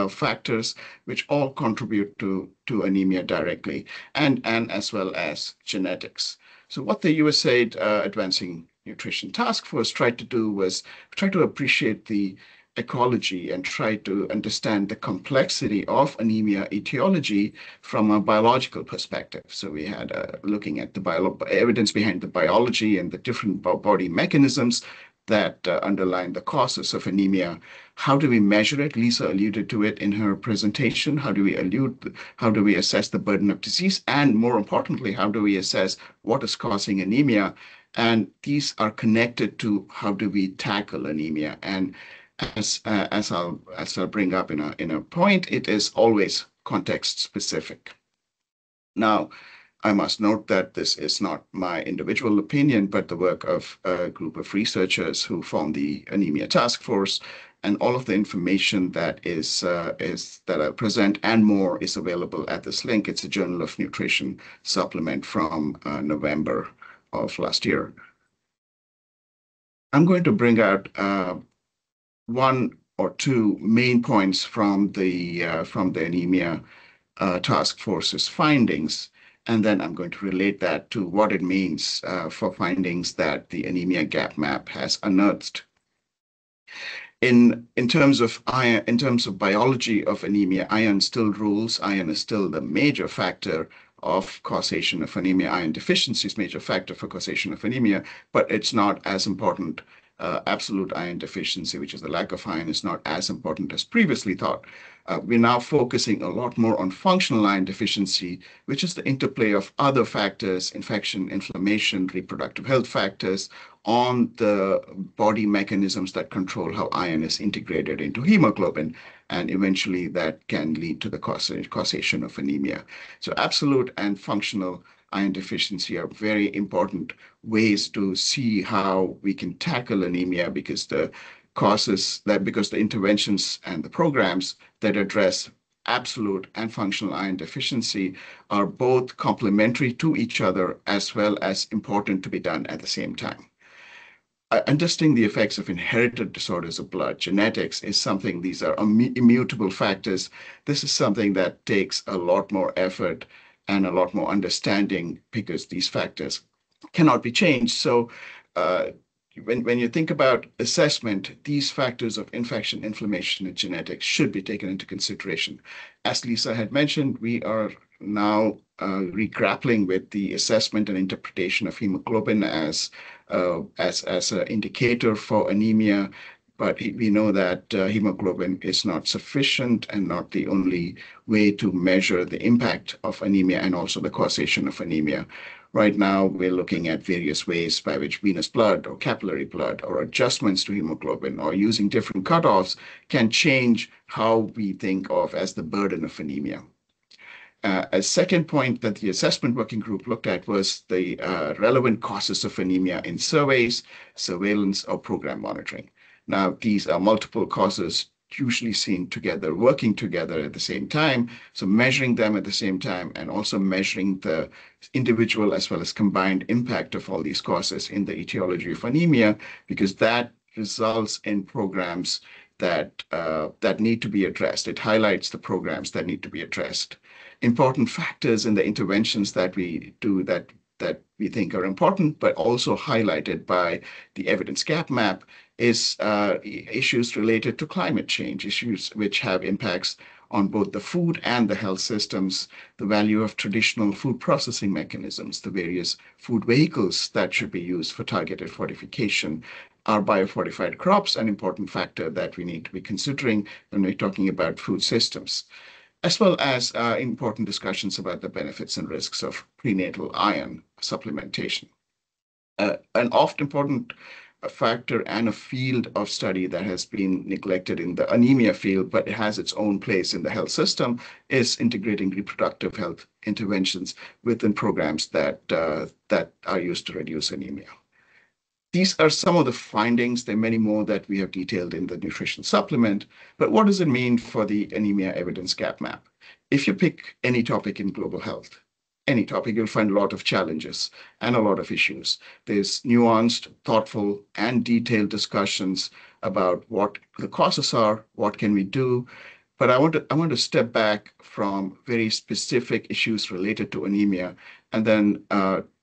factors, which all contribute to anemia directly, and as well as genetics. So what the USAID Advancing Nutrition Task Force tried to do was try to appreciate the ecology and try to understand the complexity of anemia etiology from a biological perspective. So we had looking at the evidence behind the biology and the different body mechanisms that underline the causes of anemia. How do we measure it? Lisa alluded to it in her presentation. How do we assess the burden of disease? And more importantly, how do we assess what is causing anemia? And these are connected to how do we tackle anemia? And as I'll bring up in a point, it is always context specific. Now, I must note that this is not my individual opinion, but the work of a group of researchers who formed the Anemia Task Force, and all of the information that I present and more is available at this link. It's a Journal of Nutrition supplement from November of last year. I'm going to bring out one or two main points from the anemia task force's findings, and then I'm going to relate that to what it means for findings that the anemia gap map has unearthed. In terms of iron, in terms of biology of anemia, iron still rules. Iron is still the major factor of causation of anemia. Iron deficiency is major factor for causation of anemia, but it's not as important. Absolute iron deficiency, which is the lack of iron, is not as important as previously thought. We're now focusing a lot more on functional iron deficiency, which is the interplay of other factors, infection, inflammation, reproductive health factors, on the body mechanisms that control how iron is integrated into hemoglobin, and eventually that can lead to the causation of anemia. So absolute and functional iron deficiency are very important ways to see how we can tackle anemia, because the interventions and the programs that address absolute and functional iron deficiency are both complementary to each other, as well as important to be done at the same time. Understanding the effects of inherited disorders of blood, genetics, is something, these are immutable factors. This is something that takes a lot more effort and a lot more understanding, because these factors cannot be changed. So when you think about assessment, these factors of infection, inflammation, and genetics should be taken into consideration. As Lisa had mentioned, we are now grappling with the assessment and interpretation of hemoglobin as an indicator for anemia, but we know that hemoglobin is not sufficient and not the only way to measure the impact of anemia and also the causation of anemia. Right now, we're looking at various ways by which venous blood or capillary blood or adjustments to hemoglobin or using different cutoffs can change how we think of as the burden of anemia. A second point that the assessment working group looked at was the relevant causes of anemia in surveys, surveillance, or program monitoring. Now, these are multiple causes usually seen together, working together at the same time. So measuring them at the same time and also measuring the individual as well as combined impact of all these causes in the etiology of anemia, because that results in programs that need to be addressed. It highlights the programs that need to be addressed. Important factors in the interventions that we do that we think are important, but also highlighted by the evidence gap map, is issues related to climate change, issues which have impacts on both the food and the health systems, the value of traditional food processing mechanisms, the various food vehicles that should be used for targeted fortification. Are biofortified crops an important factor that we need to be considering when we're talking about food systems, as well as important discussions about the benefits and risks of prenatal iron supplementation. An oft important factor and a field of study that has been neglected in the anemia field, but it has its own place in the health system, is integrating reproductive health interventions within programs that are used to reduce anemia. These are some of the findings. There are many more that we have detailed in the nutrition supplement, but what does it mean for the anemia evidence gap map? If you pick any topic in global health, any topic, you'll find a lot of challenges and a lot of issues. There's nuanced, thoughtful, and detailed discussions about what the causes are, what can we do. But I want to step back from very specific issues related to anemia and then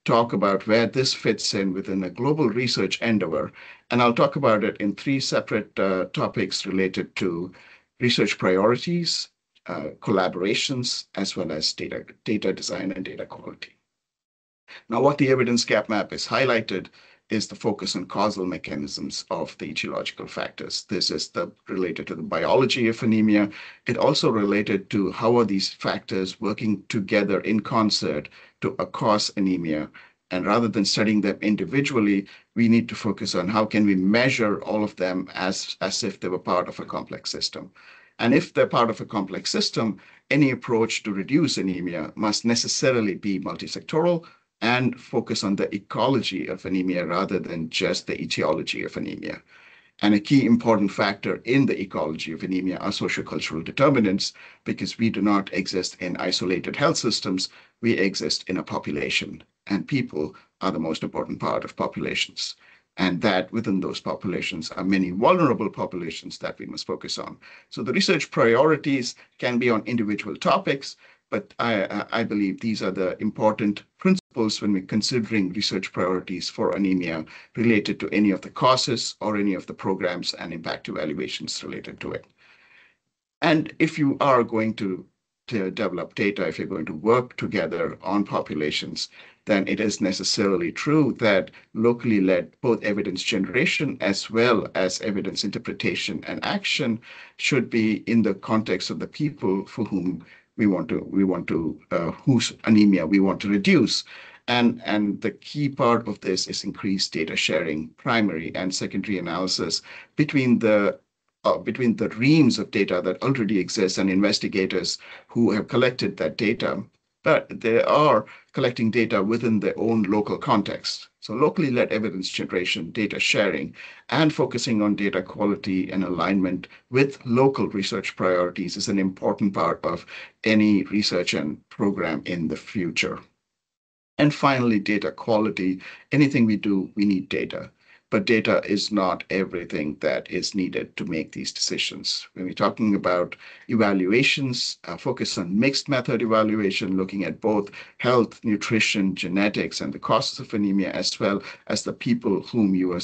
talk about where this fits in within a global research endeavor. And I'll talk about it in three separate topics related to research priorities, collaborations, as well as data design and data quality. Now, what the evidence gap map is highlighted is the focus on causal mechanisms of the etiological factors. This is related to the biology of anemia. It also related to how are these factors working together in concert to cause anemia. And rather than studying them individually, we need to focus on how can we measure all of them as if they were part of a complex system. And if they're part of a complex system, any approach to reduce anemia must necessarily be multisectoral and focus on the ecology of anemia rather than just the etiology of anemia. And a key important factor in the ecology of anemia are sociocultural determinants, because we do not exist in isolated health systems, we exist in a population, and people are the most important part of populations. and that within those populations are many vulnerable populations that we must focus on. So the research priorities can be on individual topics, but I believe these are the important principles when we're considering research priorities for anemia related to any of the causes or any of the programs and impact evaluations related to it. And if you are going to develop data, if you're going to work together on populations, then it is necessarily true that locally led both evidence generation as well as evidence interpretation and action should be in the context of the people for whom whose anemia we want to reduce. And the key part of this is increased data sharing, primary and secondary analysis between the reams of data that already exist and investigators who have collected that data, but they are collecting data within their own local context. So locally led evidence generation, data sharing, and focusing on data quality and alignment with local research priorities is an important part of any research and program in the future. And finally, data quality. Anything we do, we need data. But data is not everything that is needed to make these decisions. When we're talking about evaluations, focus on mixed method evaluation, looking at both health, nutrition, genetics, and the causes of anemia, as well as the people whom you are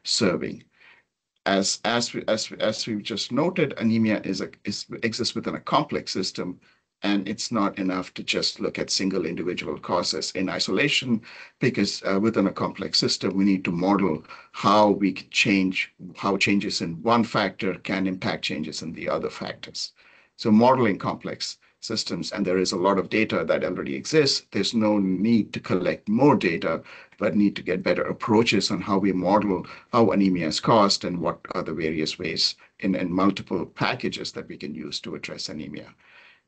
serving. As we've just noted, anemia exists within a complex system, and it's not enough to just look at single individual causes in isolation, because within a complex system, we need to model how we can how changes in one factor can impact changes in the other factors. So modeling complex systems, and there is a lot of data that already exists. There's no need to collect more data, but need to get better approaches on how we model how anemia is caused and what are the various ways in multiple packages that we can use to address anemia.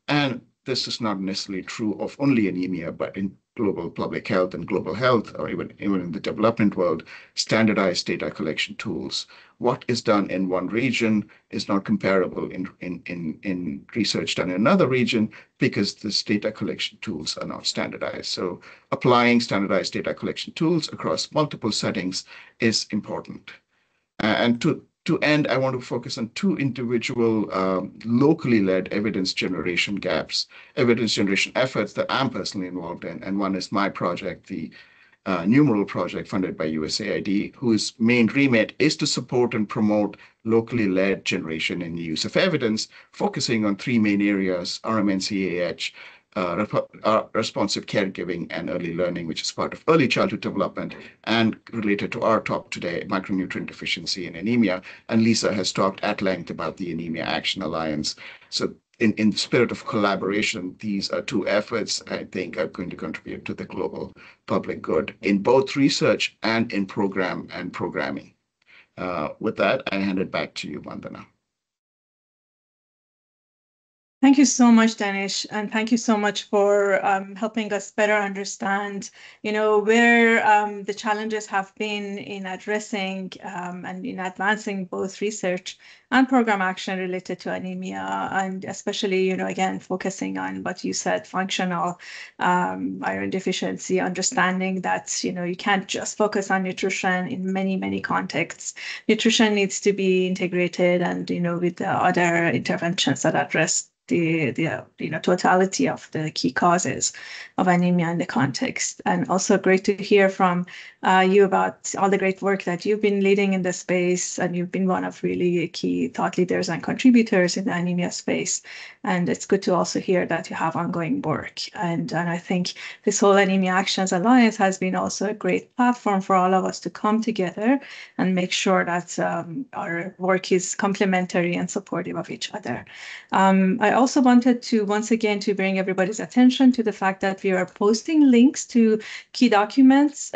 And this is not necessarily true of only anemia, but in global public health and global health, or even in the development world, standardized data collection tools. What is done in one region is not comparable in research done in another region because this data collection tools are not standardized. So applying standardized data collection tools across multiple settings is important. And to end, I want to focus on two individual locally led evidence generation efforts that I'm personally involved in. And one is my project, the Numeral project funded by USAID, whose main remit is to support and promote locally led generation and use of evidence, focusing on three main areas: RMNCAH, responsive caregiving, and early learning, which is part of early childhood development, and related to our talk today, micronutrient deficiency and anemia. And Lisa has talked at length about the Anemia Action Alliance. So in the spirit of collaboration, these are two efforts I think are going to contribute to the global public good in both research and in program and programming. With that, I hand it back to you, Mandana. Thank you so much, Danish, and thank you so much for helping us better understand, where the challenges have been in addressing and in advancing both research and program action related to anemia, and especially, again, focusing on what you said, functional iron deficiency, understanding that, you can't just focus on nutrition in many, many contexts. Nutrition needs to be integrated and, with the other interventions that address the totality of the key causes of anemia in the context. And also great to hear from you about all the great work that you've been leading in the space, and you've been one of really key thought leaders and contributors in the anemia space. And it's good to also hear that you have ongoing work. And I think this whole Anemia Actions Alliance has been also a great platform for all of us to come together and make sure that our work is complementary and supportive of each other. I also wanted to once again to bring everybody's attention to the fact that we are posting links to key documents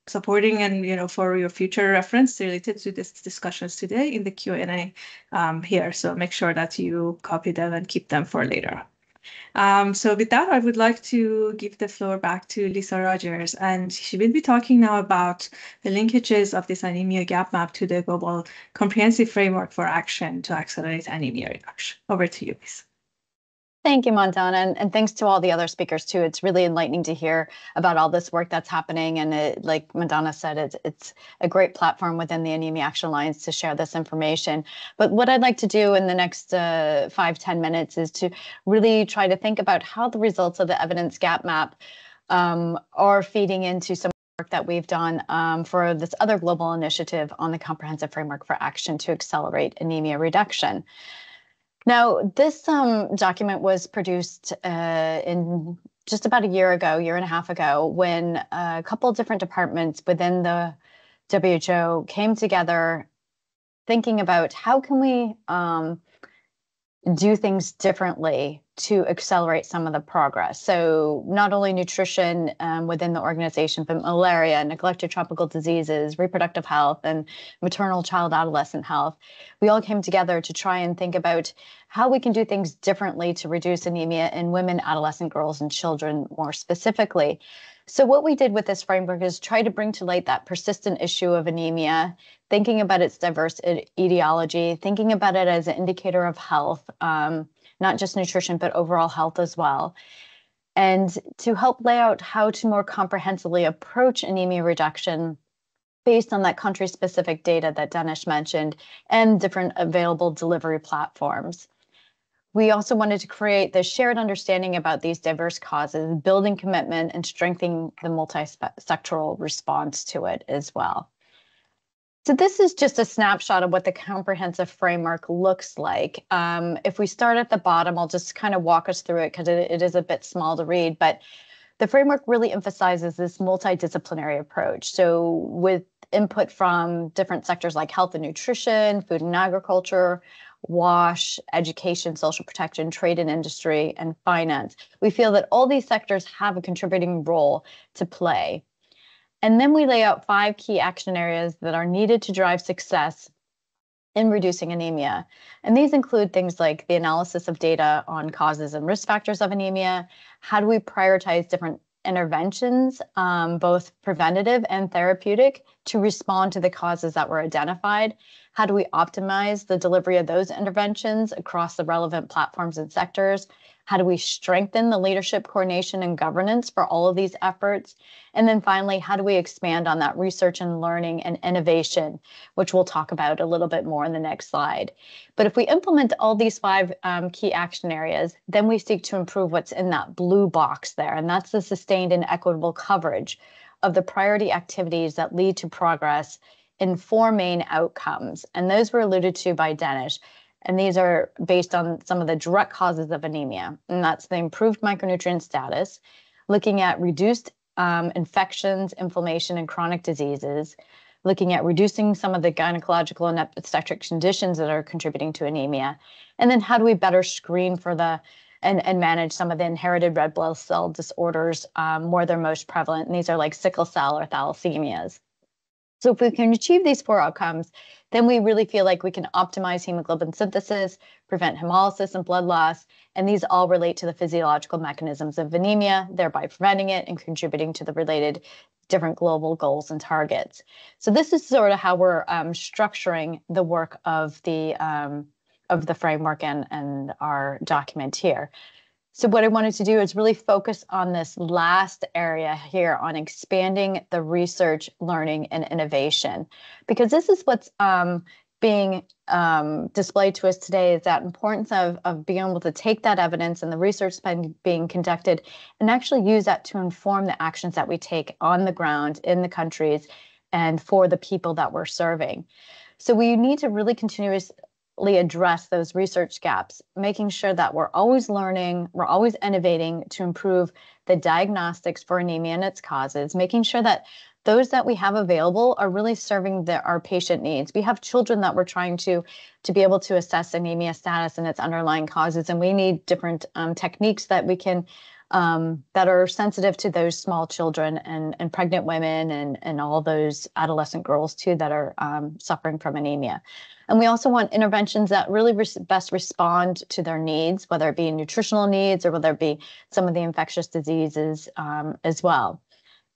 supporting and for your future reference related to these discussions today in the Q&A here. So make sure that you copy them and keep them for later. So with that, I would like to give the floor back to Lisa Rogers, and she will be talking now about the linkages of this anemia gap map to the global comprehensive framework for action to accelerate anemia reduction. Over to you, Lisa. Thank you, Mandana, and thanks to all the other speakers too. It's really enlightening to hear about all this work that's happening, and like Mandana said, it's a great platform within the Anemia Action Alliance to share this information. But what I'd like to do in the next 5-10 minutes is to really try to think about how the results of the evidence gap map are feeding into some work that we've done for this other global initiative on the Comprehensive Framework for Action to Accelerate Anemia Reduction. Now, this document was produced in just about a year and a half ago, when a couple of different departments within the WHO came together thinking about how can we do things differently to accelerate some of the progress. So not only nutrition within the organization, but malaria, neglected tropical diseases, reproductive health, and maternal child adolescent health. We all came together to try and think about how we can do things differently to reduce anemia in women, adolescent girls, and children more specifically. So what we did with this framework is try to bring to light that persistent issue of anemia, thinking about its diverse etiology, thinking about it as an indicator of health, not just nutrition, but overall health as well. And to help lay out how to more comprehensively approach anemia reduction based on that country-specific data that Danish mentioned and different available delivery platforms. We also wanted to create the shared understanding about these diverse causes, building commitment and strengthening the multi-sectoral response to it as well. So this is just a snapshot of what the comprehensive framework looks like. If we start at the bottom, I'll just kind of walk us through it because it is a bit small to read, but the framework really emphasizes this multidisciplinary approach. So with input from different sectors like health and nutrition, food and agriculture, WASH, education, social protection, trade and industry, and finance, we feel that all these sectors have a contributing role to play. And then we lay out 5 key action areas that are needed to drive success in reducing anemia. And these include things like the analysis of data on causes and risk factors of anemia. How do we prioritize different interventions, both preventative and therapeutic, to respond to the causes that were identified? How do we optimize the delivery of those interventions across the relevant platforms and sectors? How do we strengthen the leadership, coordination, and governance for all of these efforts? And then finally, how do we expand on that research and learning and innovation, which we'll talk about a little bit more in the next slide. But if we implement all these 5 key action areas, then we seek to improve what's in that blue box there, and that's the sustained and equitable coverage of the priority activities that lead to progress in 4 main outcomes. And those were alluded to by Danish. And these are based on some of the direct causes of anemia. And that's the improved micronutrient status, looking at reduced infections, inflammation, and chronic diseases, looking at reducing some of the gynecological and obstetric conditions that are contributing to anemia. And then how do we better screen for and manage some of the inherited red blood cell disorders where they're most prevalent. And these are like sickle cell or thalassemias. So if we can achieve these 4 outcomes, then we really feel like we can optimize hemoglobin synthesis, prevent hemolysis and blood loss, and these all relate to the physiological mechanisms of anemia, thereby preventing it and contributing to the related different global goals and targets. So this is sort of how we're structuring the work of the framework and our document here. So what I wanted to do is really focus on this last area here on expanding the research, learning, and innovation, because this is what's being displayed to us today, is that importance of being able to take that evidence and the research being conducted and actually use that to inform the actions that we take on the ground in the countries and for the people that we're serving. So we need to really continuously address those research gaps, making sure that we're always learning, we're always innovating to improve the diagnostics for anemia and its causes, making sure that those that we have available are really serving our patient needs. We have children that we're trying to be able to assess anemia status and its underlying causes, and we need different techniques that we can that are sensitive to those small children and pregnant women and all those adolescent girls too that are suffering from anemia. And we also want interventions that really best respond to their needs, whether it be nutritional needs or whether it be some of the infectious diseases as well.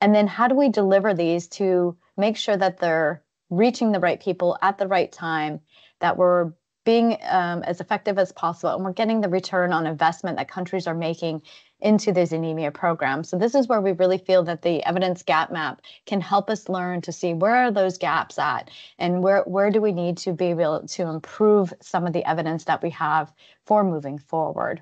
And then how do we deliver these to make sure that they're reaching the right people at the right time, that we're being as effective as possible, and we're getting the return on investment that countries are making into these anemia programs. So this is where we really feel that the evidence gap map can help us learn to see where are those gaps at, and where do we need to be able to improve some of the evidence that we have for moving forward.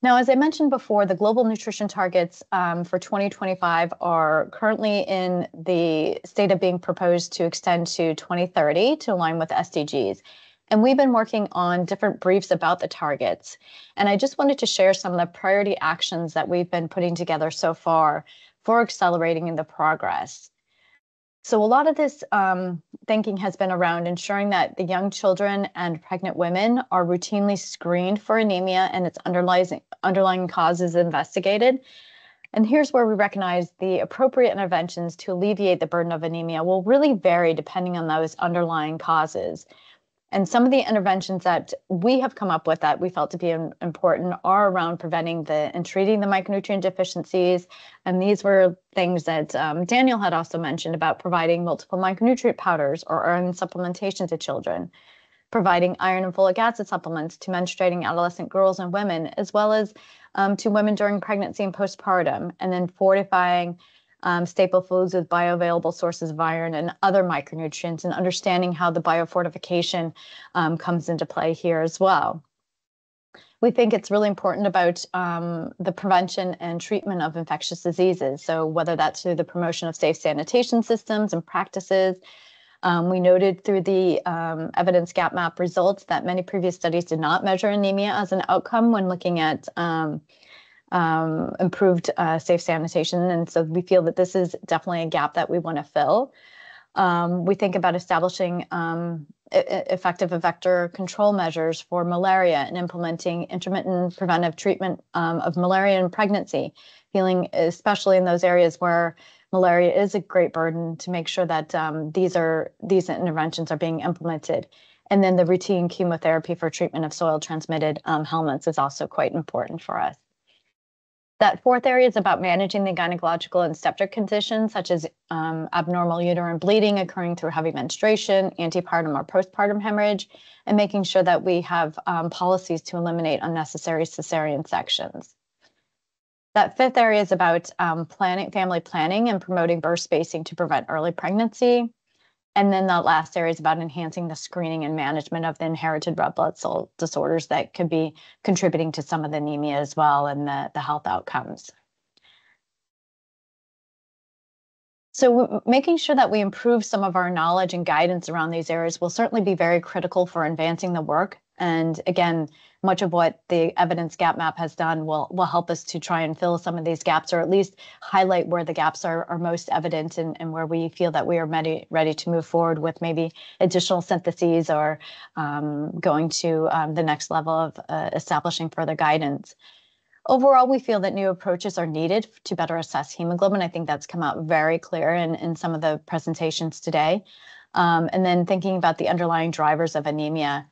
Now, as I mentioned before, the global nutrition targets for 2025 are currently in the state of being proposed to extend to 2030 to align with SDGs. And we've been working on different briefs about the targets. And I just wanted to share some of the priority actions that we've been putting together so far for accelerating the progress. So a lot of this thinking has been around ensuring that the young children and pregnant women are routinely screened for anemia and its underlying causes investigated. And here's where we recognize the appropriate interventions to alleviate the burden of anemia will really vary depending on those underlying causes. And some of the interventions that we have come up with that we felt to be important are around preventing and treating the micronutrient deficiencies. And these were things that Daniel had also mentioned about providing multiple micronutrient powders or iron supplementation to children, providing iron and folic acid supplements to menstruating adolescent girls and women, as well as to women during pregnancy and postpartum, and then fortifying staple foods with bioavailable sources of iron and other micronutrients, and understanding how the biofortification comes into play here as well. We think it's really important about the prevention and treatment of infectious diseases. So whether that's through the promotion of safe sanitation systems and practices. We noted through the evidence gap map results that many previous studies did not measure anemia as an outcome when looking at improved safe sanitation. And so we feel that this is definitely a gap that we want to fill. We think about establishing effective vector control measures for malaria and implementing intermittent preventive treatment of malaria in pregnancy, feeling especially in those areas where malaria is a great burden, to make sure that these interventions are being implemented. And then the routine chemotherapy for treatment of soil-transmitted helminths is also quite important for us. That fourth area is about managing the gynecological and obstetric conditions, such as abnormal uterine bleeding occurring through heavy menstruation, antepartum or postpartum hemorrhage, and making sure that we have policies to eliminate unnecessary cesarean sections. That fifth area is about family planning and promoting birth spacing to prevent early pregnancy. And then the last area is about enhancing the screening and management of the inherited red blood cell disorders that could be contributing to some of the anemia as well, and the health outcomes. So making sure that we improve some of our knowledge and guidance around these areas will certainly be very critical for advancing the work. And again, much of what the evidence gap map has done will help us to try and fill some of these gaps, or at least highlight where the gaps are most evident, and where we feel that we are ready to move forward with maybe additional syntheses, or going to the next level of establishing further guidance. Overall, we feel that new approaches are needed to better assess hemoglobin. I think that's come out very clear in some of the presentations today. And then thinking about the underlying drivers of anemia.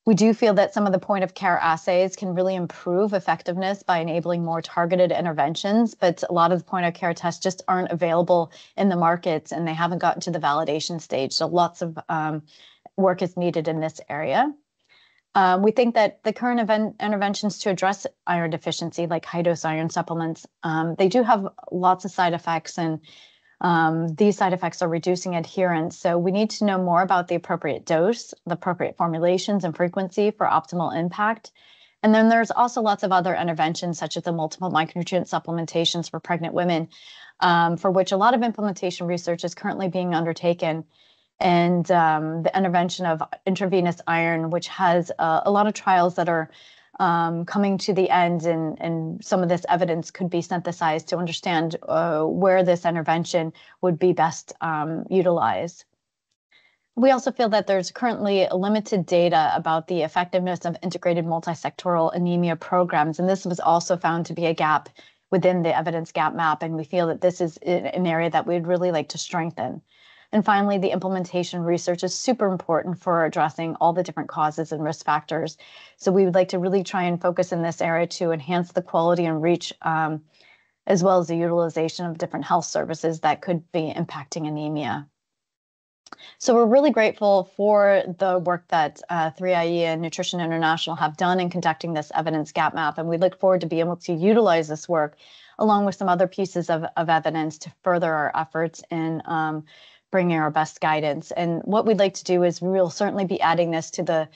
We do feel that some of the point of care assays can really improve effectiveness by enabling more targeted interventions, but a lot of the point of care tests just aren't available in the markets, and they haven't gotten to the validation stage. So lots of work is needed in this area. We think that the current interventions to address iron deficiency, like high-dose iron supplements, they do have lots of side effects, and these side effects are reducing adherence. So we need to know more about the appropriate dose, the appropriate formulations and frequency for optimal impact. And then there's also lots of other interventions, such as the multiple micronutrient supplementations for pregnant women, for which a lot of implementation research is currently being undertaken. And the intervention of intravenous iron, which has a lot of trials that are coming to the end, and some of this evidence could be synthesized to understand where this intervention would be best utilized. We also feel that there's currently limited data about the effectiveness of integrated multisectoral anemia programs, and this was also found to be a gap within the evidence gap map, and we feel that this is an area that we'd really like to strengthen. And finally, the implementation research is super important for addressing all the different causes and risk factors. So we would like to really try and focus in this area to enhance the quality and reach, as well as the utilization of different health services that could be impacting anemia. So we're really grateful for the work that 3IE and Nutrition International have done in conducting this evidence gap map, and we look forward to be able to utilize this work along with some other pieces of evidence to further our efforts in bringing our best guidance. And what we'd like to do is we'll certainly be adding this to the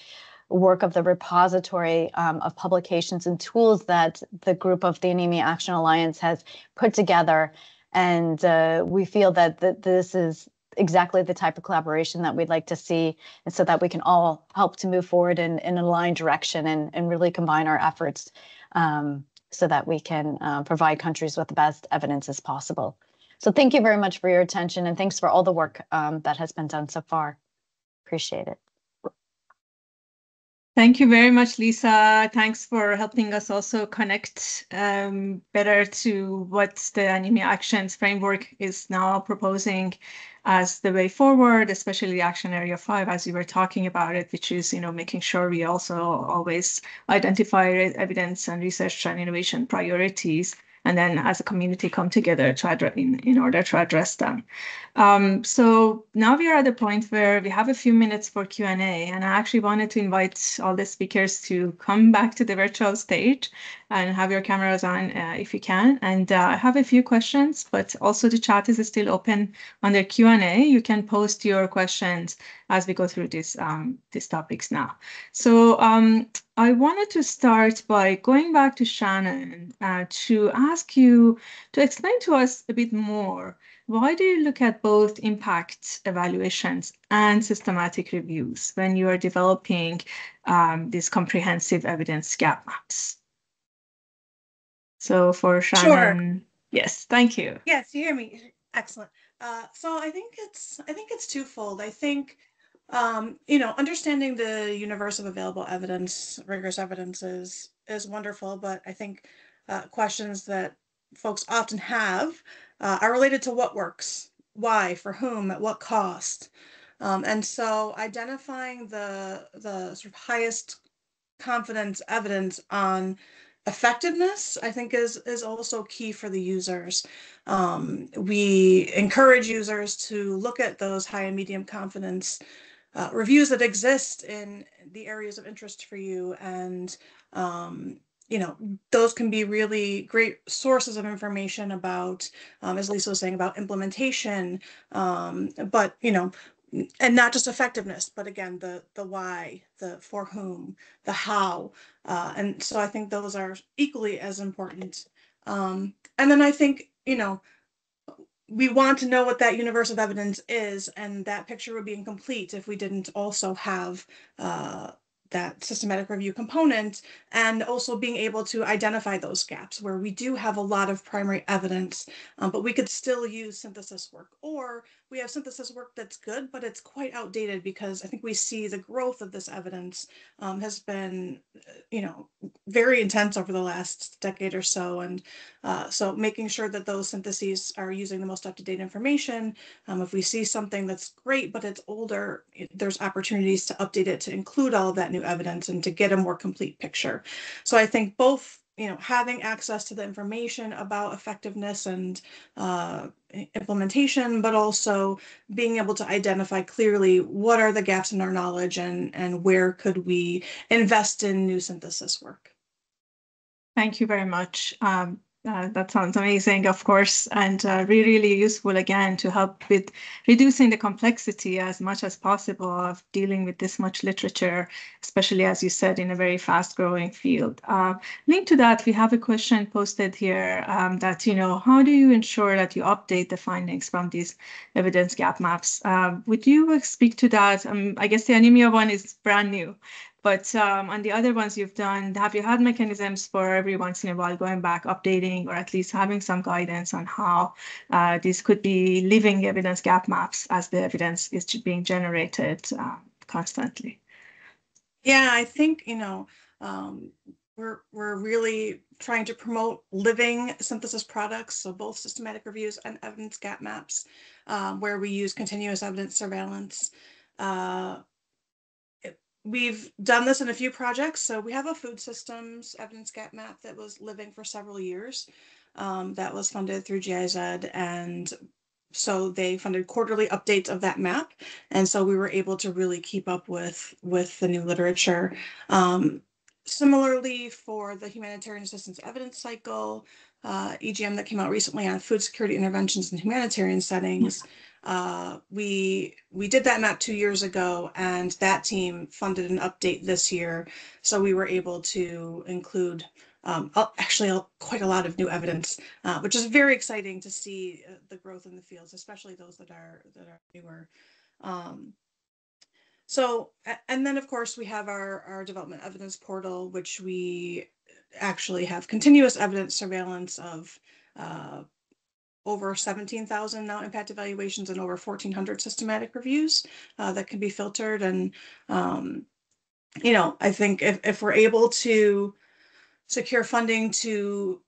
work of the repository of publications and tools that the group of the Anemia Action Alliance has put together. And we feel that this is exactly the type of collaboration that we'd like to see, and so that we can all help to move forward in an aligned direction and really combine our efforts so that we can provide countries with the best evidence as possible. So thank you very much for your attention, and thanks for all the work that has been done so far. Appreciate it. Thank you very much, Lisa. Thanks for helping us also connect better to what the Anemia Actions Framework is now proposing as the way forward, especially Action Area 5, as you were talking about it, which is, making sure we also always identify evidence and research and innovation priorities, and then as a community come together to in order to address them. So now we are at the point where we have a few minutes for Q&A, and I actually wanted to invite all the speakers to come back to the virtual stage and have your cameras on if you can. And I have a few questions, but also the chat is still open under Q&A. You can post your questions as we go through these topics now. So I wanted to start by going back to Shannon to ask you to explain to us a bit more. Why do you look at both impact evaluations and systematic reviews when you are developing these comprehensive evidence gap maps? So for Shannon, Sure. Yes, thank you. Yes, you hear me. Excellent. So I think it's twofold. I think understanding the universe of available evidence, rigorous evidence is wonderful, but I think questions that folks often have are related to what works, why, for whom, at what cost. And so identifying the sort of highest confidence evidence on effectiveness, I think is also key for the users. We encourage users to look at those high and medium confidence reviews that exist in the areas of interest for you, and those can be really great sources of information about, as Lisa was saying, about implementation, but and not just effectiveness, but again, the why, the for whom, the how. And so I think those are equally as important. And then I think, we want to know what that universe of evidence is, and that picture would be incomplete if we didn't also have that systematic review component, and also being able to identify those gaps where we do have a lot of primary evidence, but we could still use synthesis work, or we have synthesis work that's good, but it's quite outdated because I think we see the growth of this evidence has been, very intense over the last decade or so. And so making sure that those syntheses are using the most up-to-date information. If we see something that's great, but it's older, there's opportunities to update it to include all of that new evidence and to get a more complete picture. So I think both, having access to the information about effectiveness and implementation, but also being able to identify clearly what are the gaps in our knowledge, and where could we invest in new synthesis work. Thank you very much. That sounds amazing, of course, and really useful, again, to help with reducing the complexity as much as possible of dealing with this much literature, especially, as you said, in a very fast-growing field. Linked to that, we have a question posted here that, how do you ensure that you update the findings from these evidence gap maps? Would you speak to that? I guess the anemia one is brand new. But on the other ones you've done, have you had mechanisms for every once in a while going back, updating, or at least having some guidance on how these could be living evidence gap maps as the evidence is being generated constantly? Yeah, I think, we're really trying to promote living synthesis products, so both systematic reviews and evidence gap maps, where we use continuous evidence surveillance. We've done this in a few projects. So we have a food systems evidence gap map that was living for several years, that was funded through GIZ, and So they funded quarterly updates of that map. And so we were able to really keep up with the new literature. Similarly, for the humanitarian assistance evidence cycle, EGM that came out recently on food security interventions in humanitarian settings, we did that map 2 years ago, and that team funded an update this year. So we were able to include actually quite a lot of new evidence, which is very exciting to see the growth in the fields, especially those that are newer. So, and then of course we have our development evidence portal, which we actually have continuous evidence surveillance of over 17,000 now impact evaluations and over 1,400 systematic reviews that can be filtered. And, you know, I think if we're able to secure funding to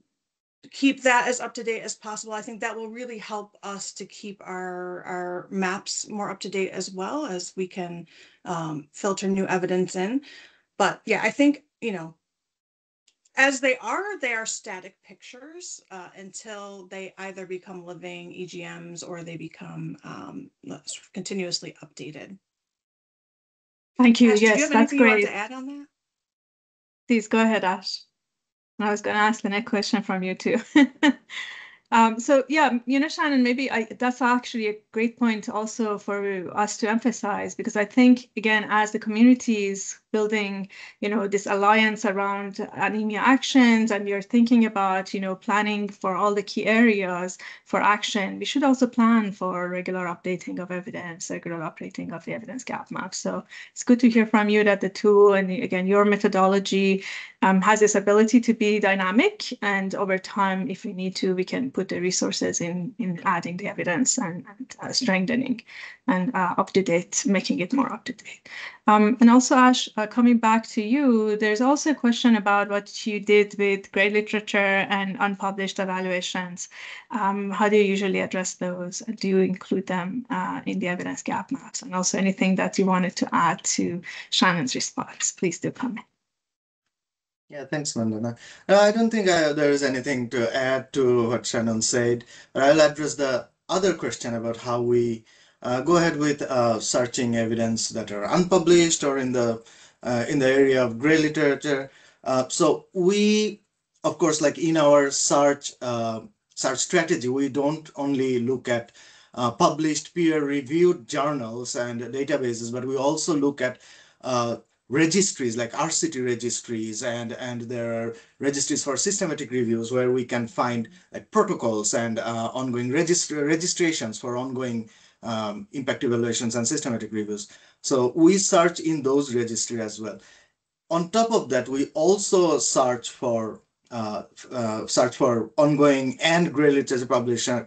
keep that as up to date as possible, I think that will really help us to keep our maps more up to date, as well as we can filter new evidence in. But yeah, I think, you know, as they are static pictures until they either become living EGMs or they become continuously updated. Thank you. Ash, Yes, do you have that's anything you want great. to add on that? Please go ahead, Ash. I was going to ask the next question from you too. So yeah, you know, Shannon, maybe that's actually a great point also for us to emphasize, because I think, again, as the community is building, you know, this alliance around anemia actions, and we are thinking about, you know, planning for all the key areas for action, we should also plan for regular updating of evidence, regular updating of the evidence gap map. So it's good to hear from you that the tool and again, your methodology has this ability to be dynamic, and over time, if we need to, we can put the resources in adding the evidence and strengthening and up to date, making it more up to date. And also, Ash, coming back to you, there's also a question about what you did with grey literature and unpublished evaluations. How do you usually address those? Do you include them in the evidence gap maps? And also anything that you wanted to add to Shannon's response, please do comment. Yeah, thanks, Mandana. No, I don't think there is anything to add to what Shannon said, but I'll address the other question about how we go ahead with searching evidence that are unpublished or in the area of gray literature. So we, of course, like in our search strategy, we don't only look at published peer-reviewed journals and databases, but we also look at registries like RCT registries, and there are registries for systematic reviews where we can find like protocols and ongoing registrations for ongoing impact evaluations and systematic reviews. So we search in those registries as well. On top of that, we also search for ongoing and gray literature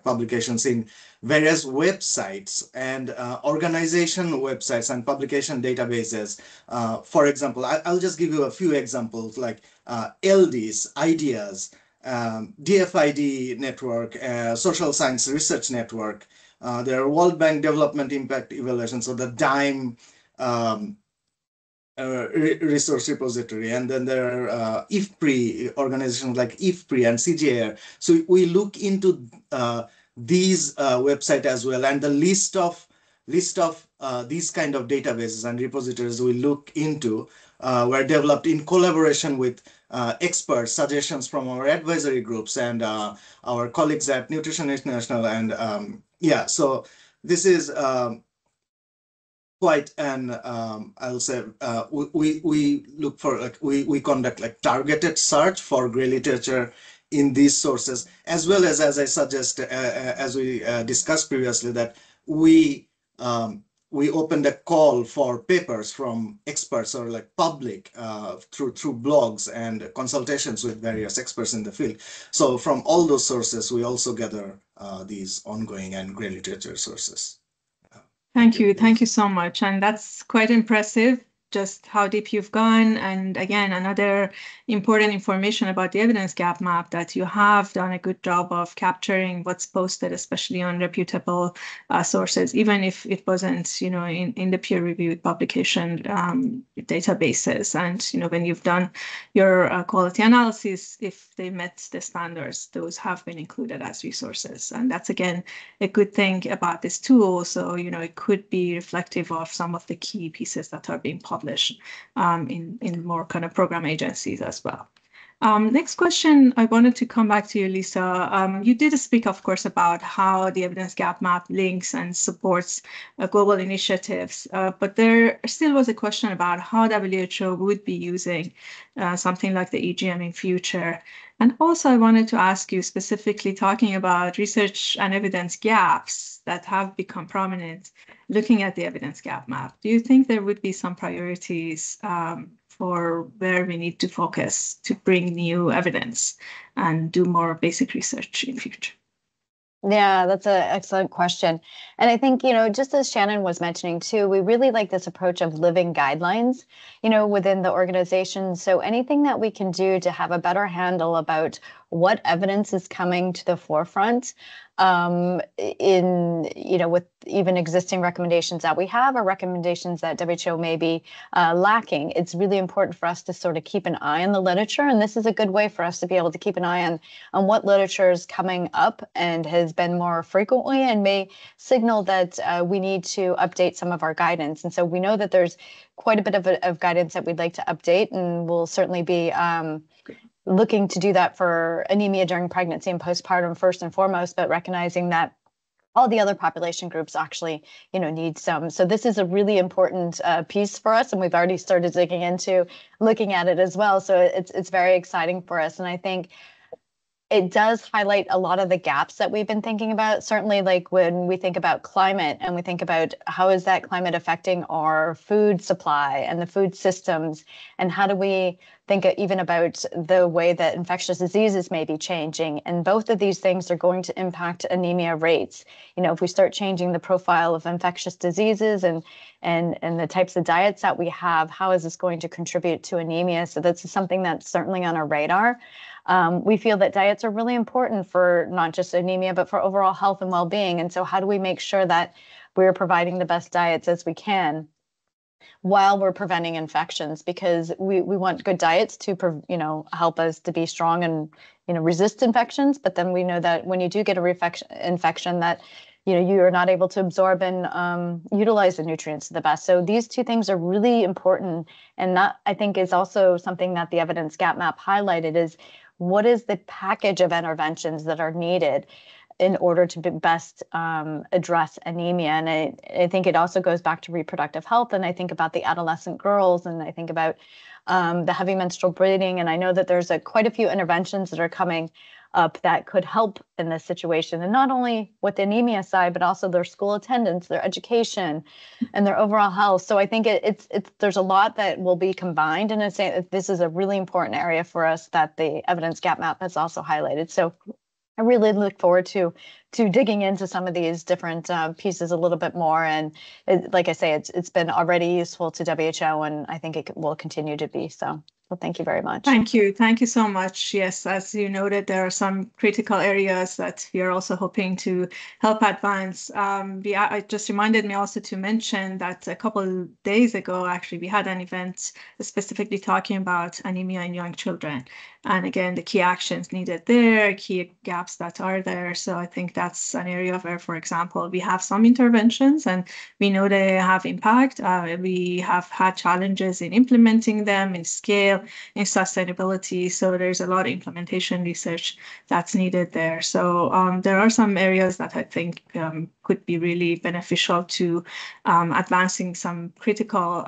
publications in various websites and organization websites and publication databases. For example, I'll just give you a few examples like LDs, IDEAS, DFID network, Social Science Research Network. There are World Bank Development Impact Evaluations, so the DIME resource repository, and then there are IFPRI organizations like IFPRI and CJR. So we look into these websites as well, and the list of these kind of databases and repositories we look into were developed in collaboration with experts, suggestions from our advisory groups and our colleagues at Nutrition International, and yeah, so this is quite an I'll say we look for, like, we conduct like targeted search for gray literature in these sources, as well as I suggest as we discussed previously, that we opened a call for papers from experts or like public through blogs and consultations with various experts in the field. So from all those sources, we also gather these ongoing and gray literature sources. Thank you so much. And that's quite impressive. just how deep you've gone. And again, another important information about the evidence gap map, that you have done a good job of capturing what's posted, especially on reputable sources, even if it wasn't, in the peer-reviewed publication databases. And, when you've done your quality analysis, if they met the standards, those have been included as resources. And that's, again, a good thing about this tool. So, it could be reflective of some of the key pieces that are being published in more kind of program agencies as well. Next question, I wanted to come back to you, Lisa. You did speak, of course, about how the evidence gap map links and supports global initiatives, but there still was a question about how WHO would be using something like the EGM in future. And also, I wanted to ask you, specifically talking about research and evidence gaps that have become prominent, looking at the evidence gap map, do you think there would be some priorities for where we need to focus to bring new evidence and do more basic research in future? Yeah, that's an excellent question. And I think, just as Shannon was mentioning too, we really like this approach of living guidelines, within the organization. So anything that we can do to have a better handle about what evidence is coming to the forefront with even existing recommendations that we have or recommendations that WHO may be lacking. It's really important for us to sort of keep an eye on the literature. And this is a good way for us to be able to keep an eye on what literature is coming up and has been more frequently and may signal that we need to update some of our guidance. And so we know that there's quite a bit of guidance that we'd like to update, and we'll certainly be looking to do that for anemia during pregnancy and postpartum first and foremost, but recognizing that all the other population groups actually, need some. So this is a really important piece for us, and we've already started digging into looking at it as well. So it's very exciting for us, and I think it does highlight a lot of the gaps that we've been thinking about. Certainly, like when we think about climate and we think about how is that climate affecting our food supply and the food systems, and how do we think even about the way that infectious diseases may be changing. And both of these things are going to impact anemia rates. If we start changing the profile of infectious diseases and the types of diets that we have, how is this going to contribute to anemia? So that's something that's certainly on our radar. We feel that diets are really important for not just anemia, but for overall health and well-being. And so how do we make sure that we're providing the best diets as we can while we're preventing infections? Because we want good diets to, help us to be strong and, resist infections. But then we know that when you do get a infection that, you are not able to absorb and utilize the nutrients to the best. So these two things are really important. And that, I think, is also something that the evidence gap map highlighted is what is the package of interventions that are needed in order to best address anemia. And I think it also goes back to reproductive health. And I think about the adolescent girls, and I think about the heavy menstrual bleeding. And I know that there's quite a few interventions that are coming up that could help in this situation, and not only with the anemia side, but also their school attendance, their education, and their overall health. So I think it's there's a lot that will be combined, and this is a really important area for us that the evidence gap map has also highlighted. So I really look forward to digging into some of these different pieces a little bit more. And like I say, it's been already useful to WHO, and I think it will continue to be so. Well, thank you very much. Thank you. Thank you so much. Yes, as you noted, there are some critical areas that we are also hoping to help advance. It just reminded me also to mention that a couple of days ago, actually, we had an event specifically talking about anemia in young children. And again, the key actions needed there, key gaps that are there. So I think that's an area where, for example, we have some interventions and we know they have impact. We have had challenges in implementing them in scale, in sustainability. So there's a lot of implementation research that's needed there. So there are some areas that I think could be really beneficial to advancing some critical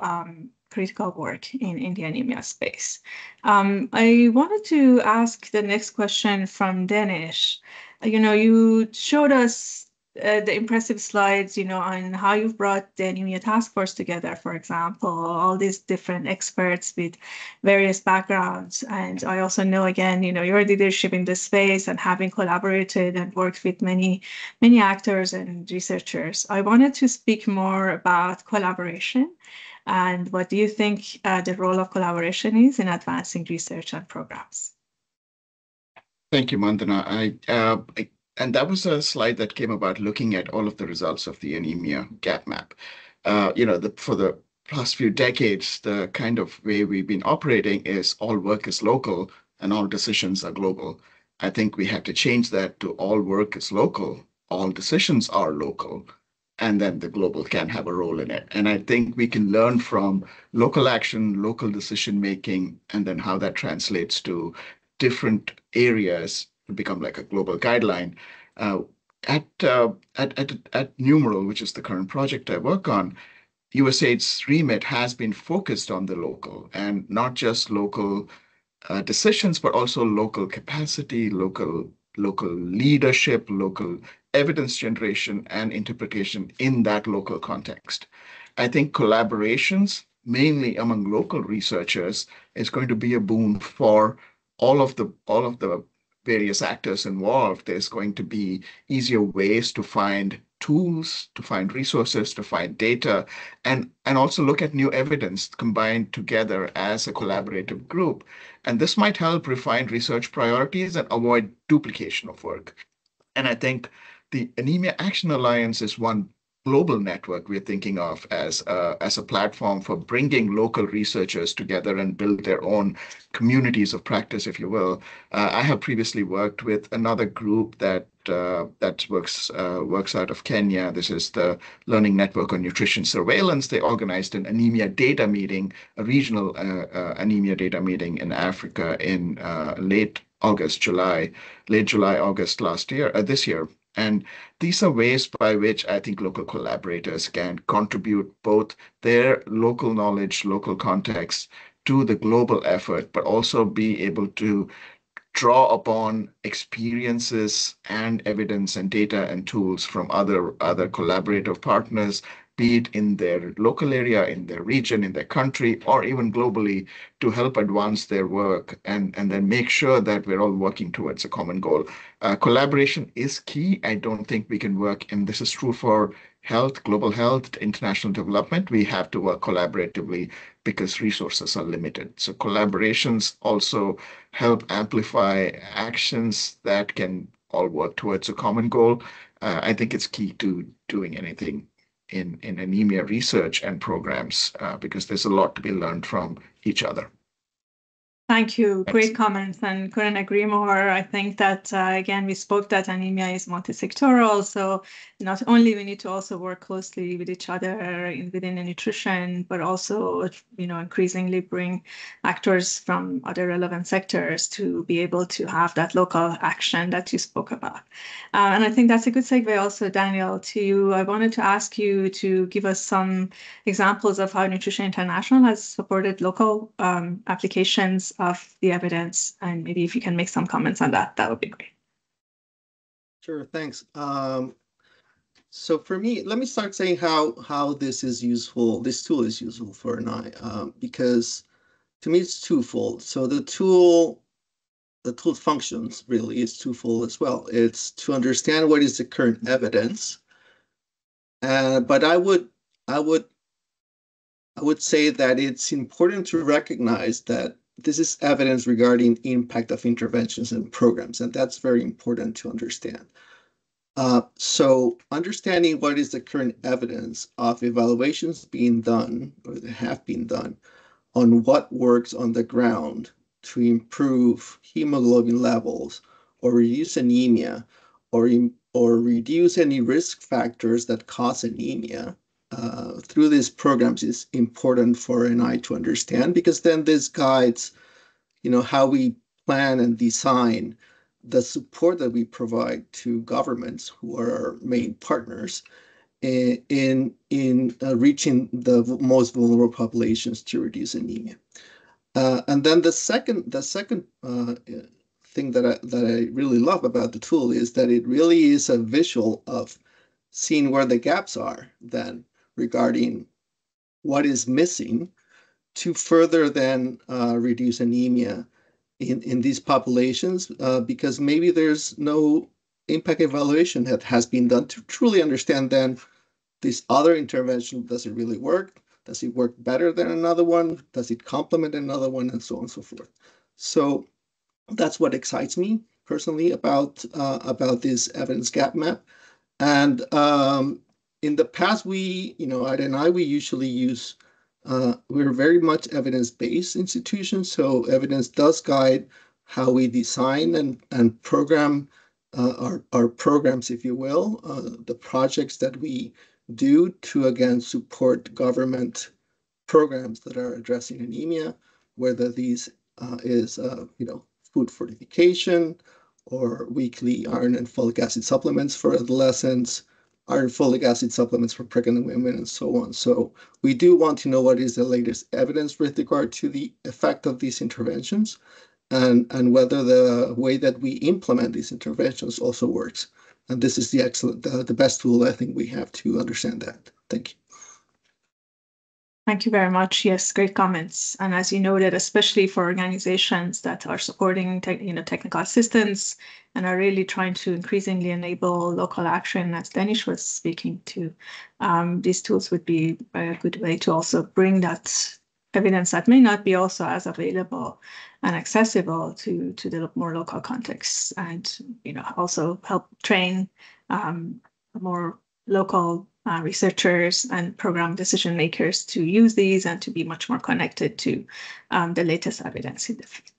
work in the anemia space. I wanted to ask the next question from Danish. You showed us the impressive slides, on how you've brought the Anemia Task Force together, for example, all these different experts with various backgrounds. And I also know, again, your leadership in this space and having collaborated and worked with many, many actors and researchers. I wanted to speak more about collaboration And what do you think the role of collaboration is in advancing research and programs? Thank you, Mandana. And that was a slide that came about looking at all of the results of the anemia gap map. For the past few decades, the kind of way we've been operating is all work is local and all decisions are global. I think we have to change that to all work is local, all decisions are local, and then the global can have a role in it. And I think we can learn from local action, local decision making, and then how that translates to different areas to become like a global guideline. Uh, at Numeral, which is the current project I work on, USAID's remit has been focused on the local and not just local decisions, but also local capacity, local leadership, local evidence generation and interpretation in that local context. I think collaborations, mainly among local researchers, is going to be a boon for all of the various actors involved. There's going to be easier ways to find tools, to find resources, to find data, and also look at new evidence combined together as a collaborative group. And this might help refine research priorities and avoid duplication of work. And I think the Anemia Action Alliance is one global network we're thinking of as a platform for bringing local researchers together and build their own communities of practice, if you will. I have previously worked with another group that works out of Kenya. This is the Learning Network on Nutrition Surveillance. They organized an anemia data meeting, a regional anemia data meeting in Africa in late July, August this year. And these are ways by which I think local collaborators can contribute both their local knowledge, local context to the global effort, but also be able to draw upon experiences and evidence and data and tools from other collaborative partners, be it in their local area, in their region, in their country, or even globally, to help advance their work and then make sure that we're all working towards a common goal. Collaboration is key. I don't think we can work, and this is true for health, global health, international development. We have to work collaboratively because resources are limited. So collaborations also help amplify actions that can all work towards a common goal. I think it's key to doing anything in anemia research and programs because there's a lot to be learned from each other. Thank you. Thanks. Great comments, and couldn't agree more. I think that, again, we spoke that anemia is multisectoral. So not only we need to also work closely with each other within the nutrition, but also, increasingly bring actors from other relevant sectors to be able to have that local action that you spoke about. And I think that's a good segue also, Daniel, to you. I wanted to ask you to give us some examples of how Nutrition International has supported local applications of the evidence, and maybe if you can make some comments on that, that would be great. Sure, thanks. So for me, let me start saying how this is useful. This tool is useful for NI because to me it's twofold. So the tool functions really is twofold as well. It's to understand what is the current evidence, but I would say that it's important to recognize that this is evidence regarding impact of interventions and programs, and that's very important to understand. So understanding what is the current evidence of evaluations being done or that have been done on what works on the ground to improve hemoglobin levels or reduce anemia or reduce any risk factors that cause anemia through these programs is important for NI to understand, because then this guides, how we plan and design the support that we provide to governments who are our main partners in reaching the most vulnerable populations to reduce anemia. And then the second thing that I really love about the tool is that it really is a visual of seeing where the gaps are then regarding what is missing to further then reduce anemia in these populations, because maybe there's no impact evaluation that has been done to truly understand then this other intervention doesn't really work. Does it work better than another one? Does it complement another one? And so on and so forth. So that's what excites me personally about this evidence gap map. And in the past, Ida and I, we usually use, we're very much evidence-based institutions. So evidence does guide how we design and program our programs, if you will, the projects that we do to, again, support government programs that are addressing anemia, whether these is, food fortification, or weekly iron and folic acid supplements for adolescents, iron folic acid supplements for pregnant women, and so on. So we do want to know what is the latest evidence with regard to the effect of these interventions, and whether the way that we implement these interventions also works. And this is the best tool I think we have to understand that. Thank you. Thank you very much. Yes, great comments. And as you noted, especially for organizations that are supporting technical assistance and are really trying to increasingly enable local action, as Danish was speaking to, these tools would be a good way to also bring that evidence that may not be also as available and accessible to the more local contexts, and also help train more local researchers and program decision makers to use these and to be much more connected to the latest evidence in the field.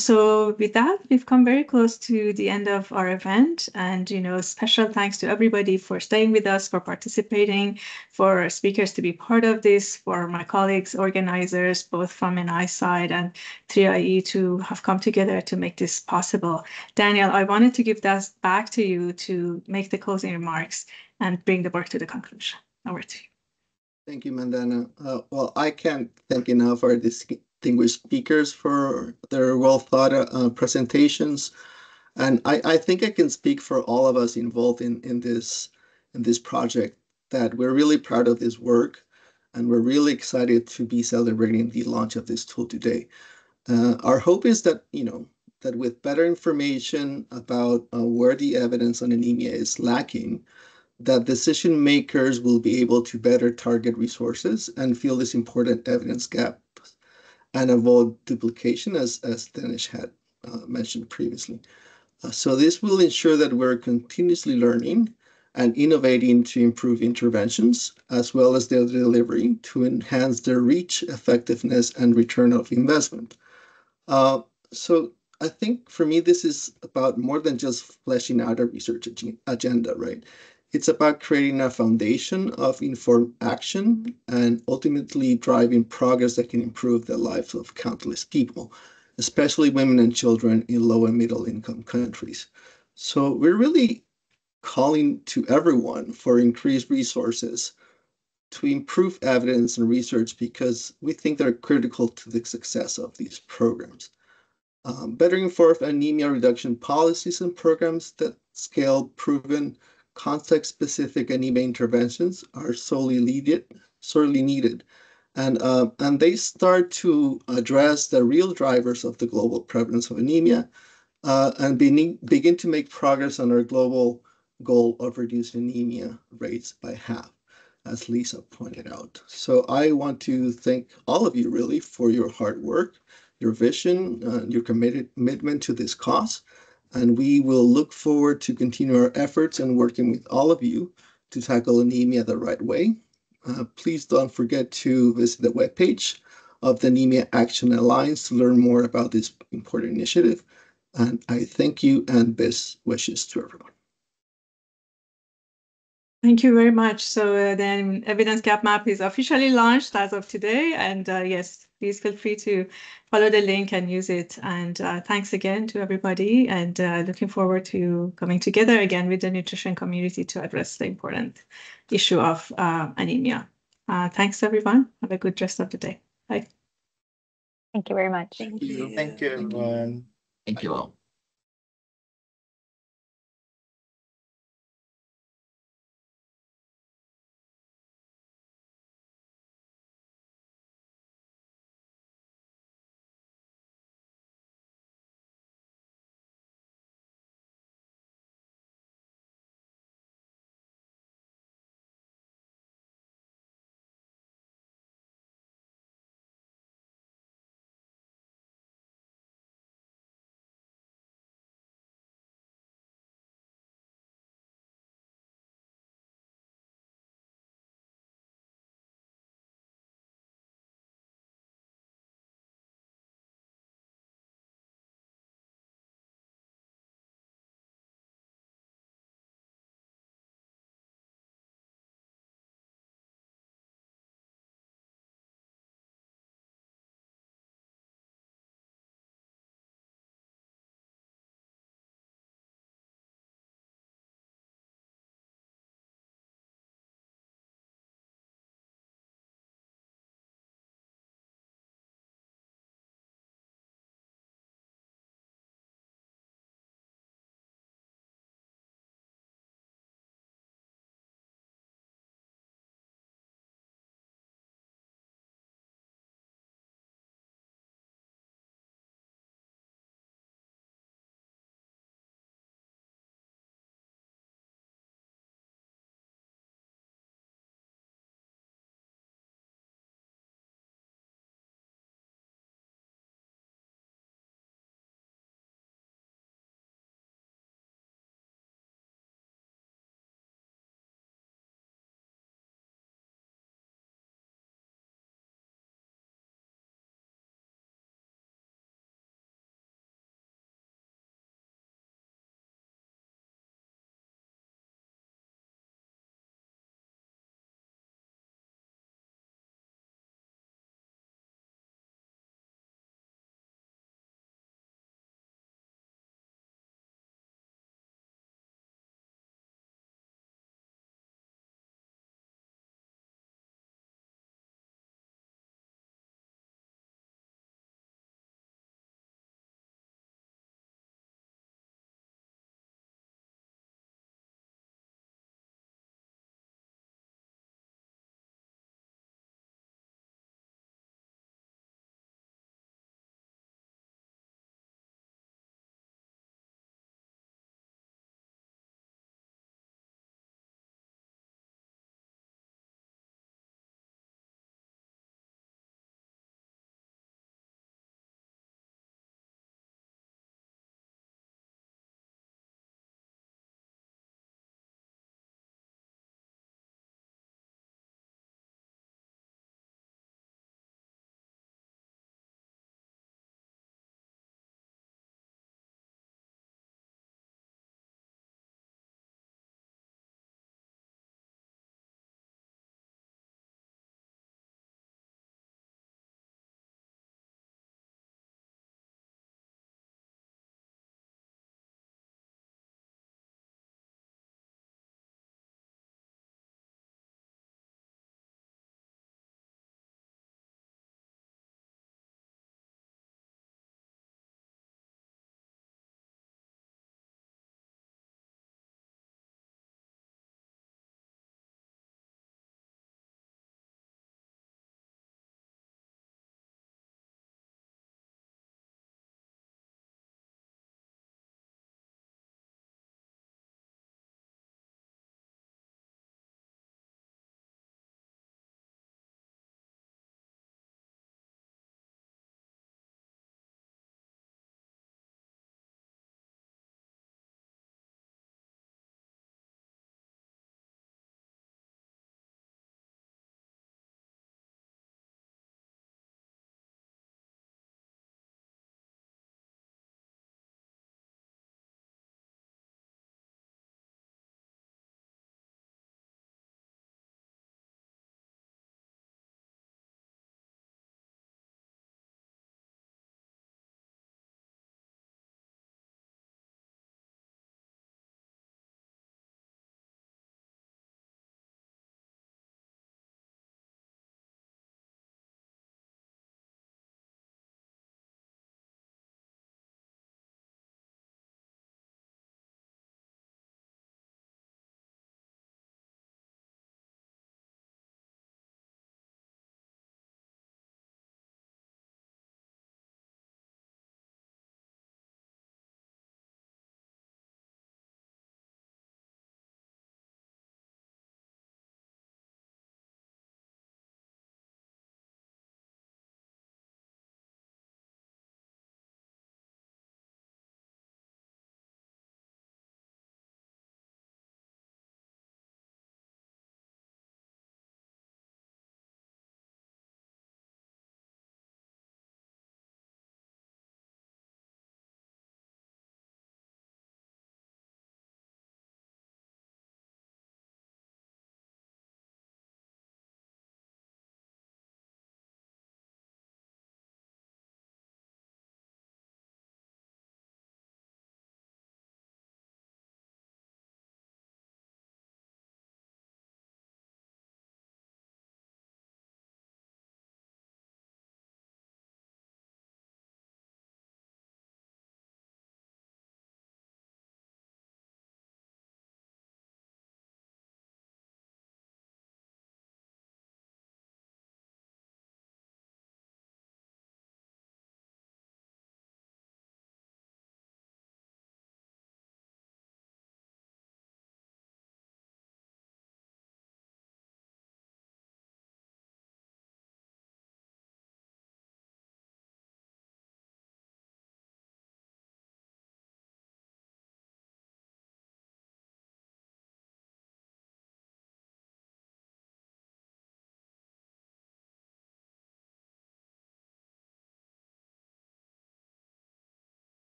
So with that, we've come very close to the end of our event, and special thanks to everybody for staying with us, for participating, for speakers to be part of this, for my colleagues, organizers, both from NI side and 3IE, to have come together to make this possible. Daniel, I wanted to give that back to you to make the closing remarks and bring the work to the conclusion. Over to you. Thank you, Mandana. Well, I can't thank enough our distinguished speakers for their well-thought presentations. And I think I can speak for all of us involved in this project that we're really proud of this work, and we're really excited to be celebrating the launch of this tool today. Our hope is that, that with better information about where the evidence on anemia is lacking, that decision makers will be able to better target resources and fill this important evidence gap and avoid duplication, as Danish had mentioned previously. So this will ensure that we're continuously learning and innovating to improve interventions, as well as their delivery, to enhance their reach, effectiveness, and return of investment. So I think for me, this is about more than just fleshing out a research agenda, right? It's about creating a foundation of informed action and ultimately driving progress that can improve the lives of countless people, especially women and children in low and middle income countries. So we're really calling to everyone for increased resources to improve evidence and research, because we think they're critical to the success of these programs. Better informed anemia reduction policies and programs that scale proven context-specific anemia interventions are sorely needed. And they start to address the real drivers of the global prevalence of anemia, and begin to make progress on our global goal of reducing anemia rates by half, as Lisa pointed out. So I want to thank all of you really for your hard work, your vision, your commitment to this cause. And we will look forward to continue our efforts and working with all of you to tackle anemia the right way. Please don't forget to visit the webpage of the Anemia Action Alliance to learn more about this important initiative. And I thank you and best wishes to everyone. Thank you very much. So the Evidence Gap Map is officially launched as of today. And yes, please feel free to follow the link and use it. And thanks again to everybody. And looking forward to coming together again with the nutrition community to address the important issue of anemia. Thanks, everyone. Have a good rest of the day. Bye. Thank you very much. Thank you. Thank you, everyone. Thank you all.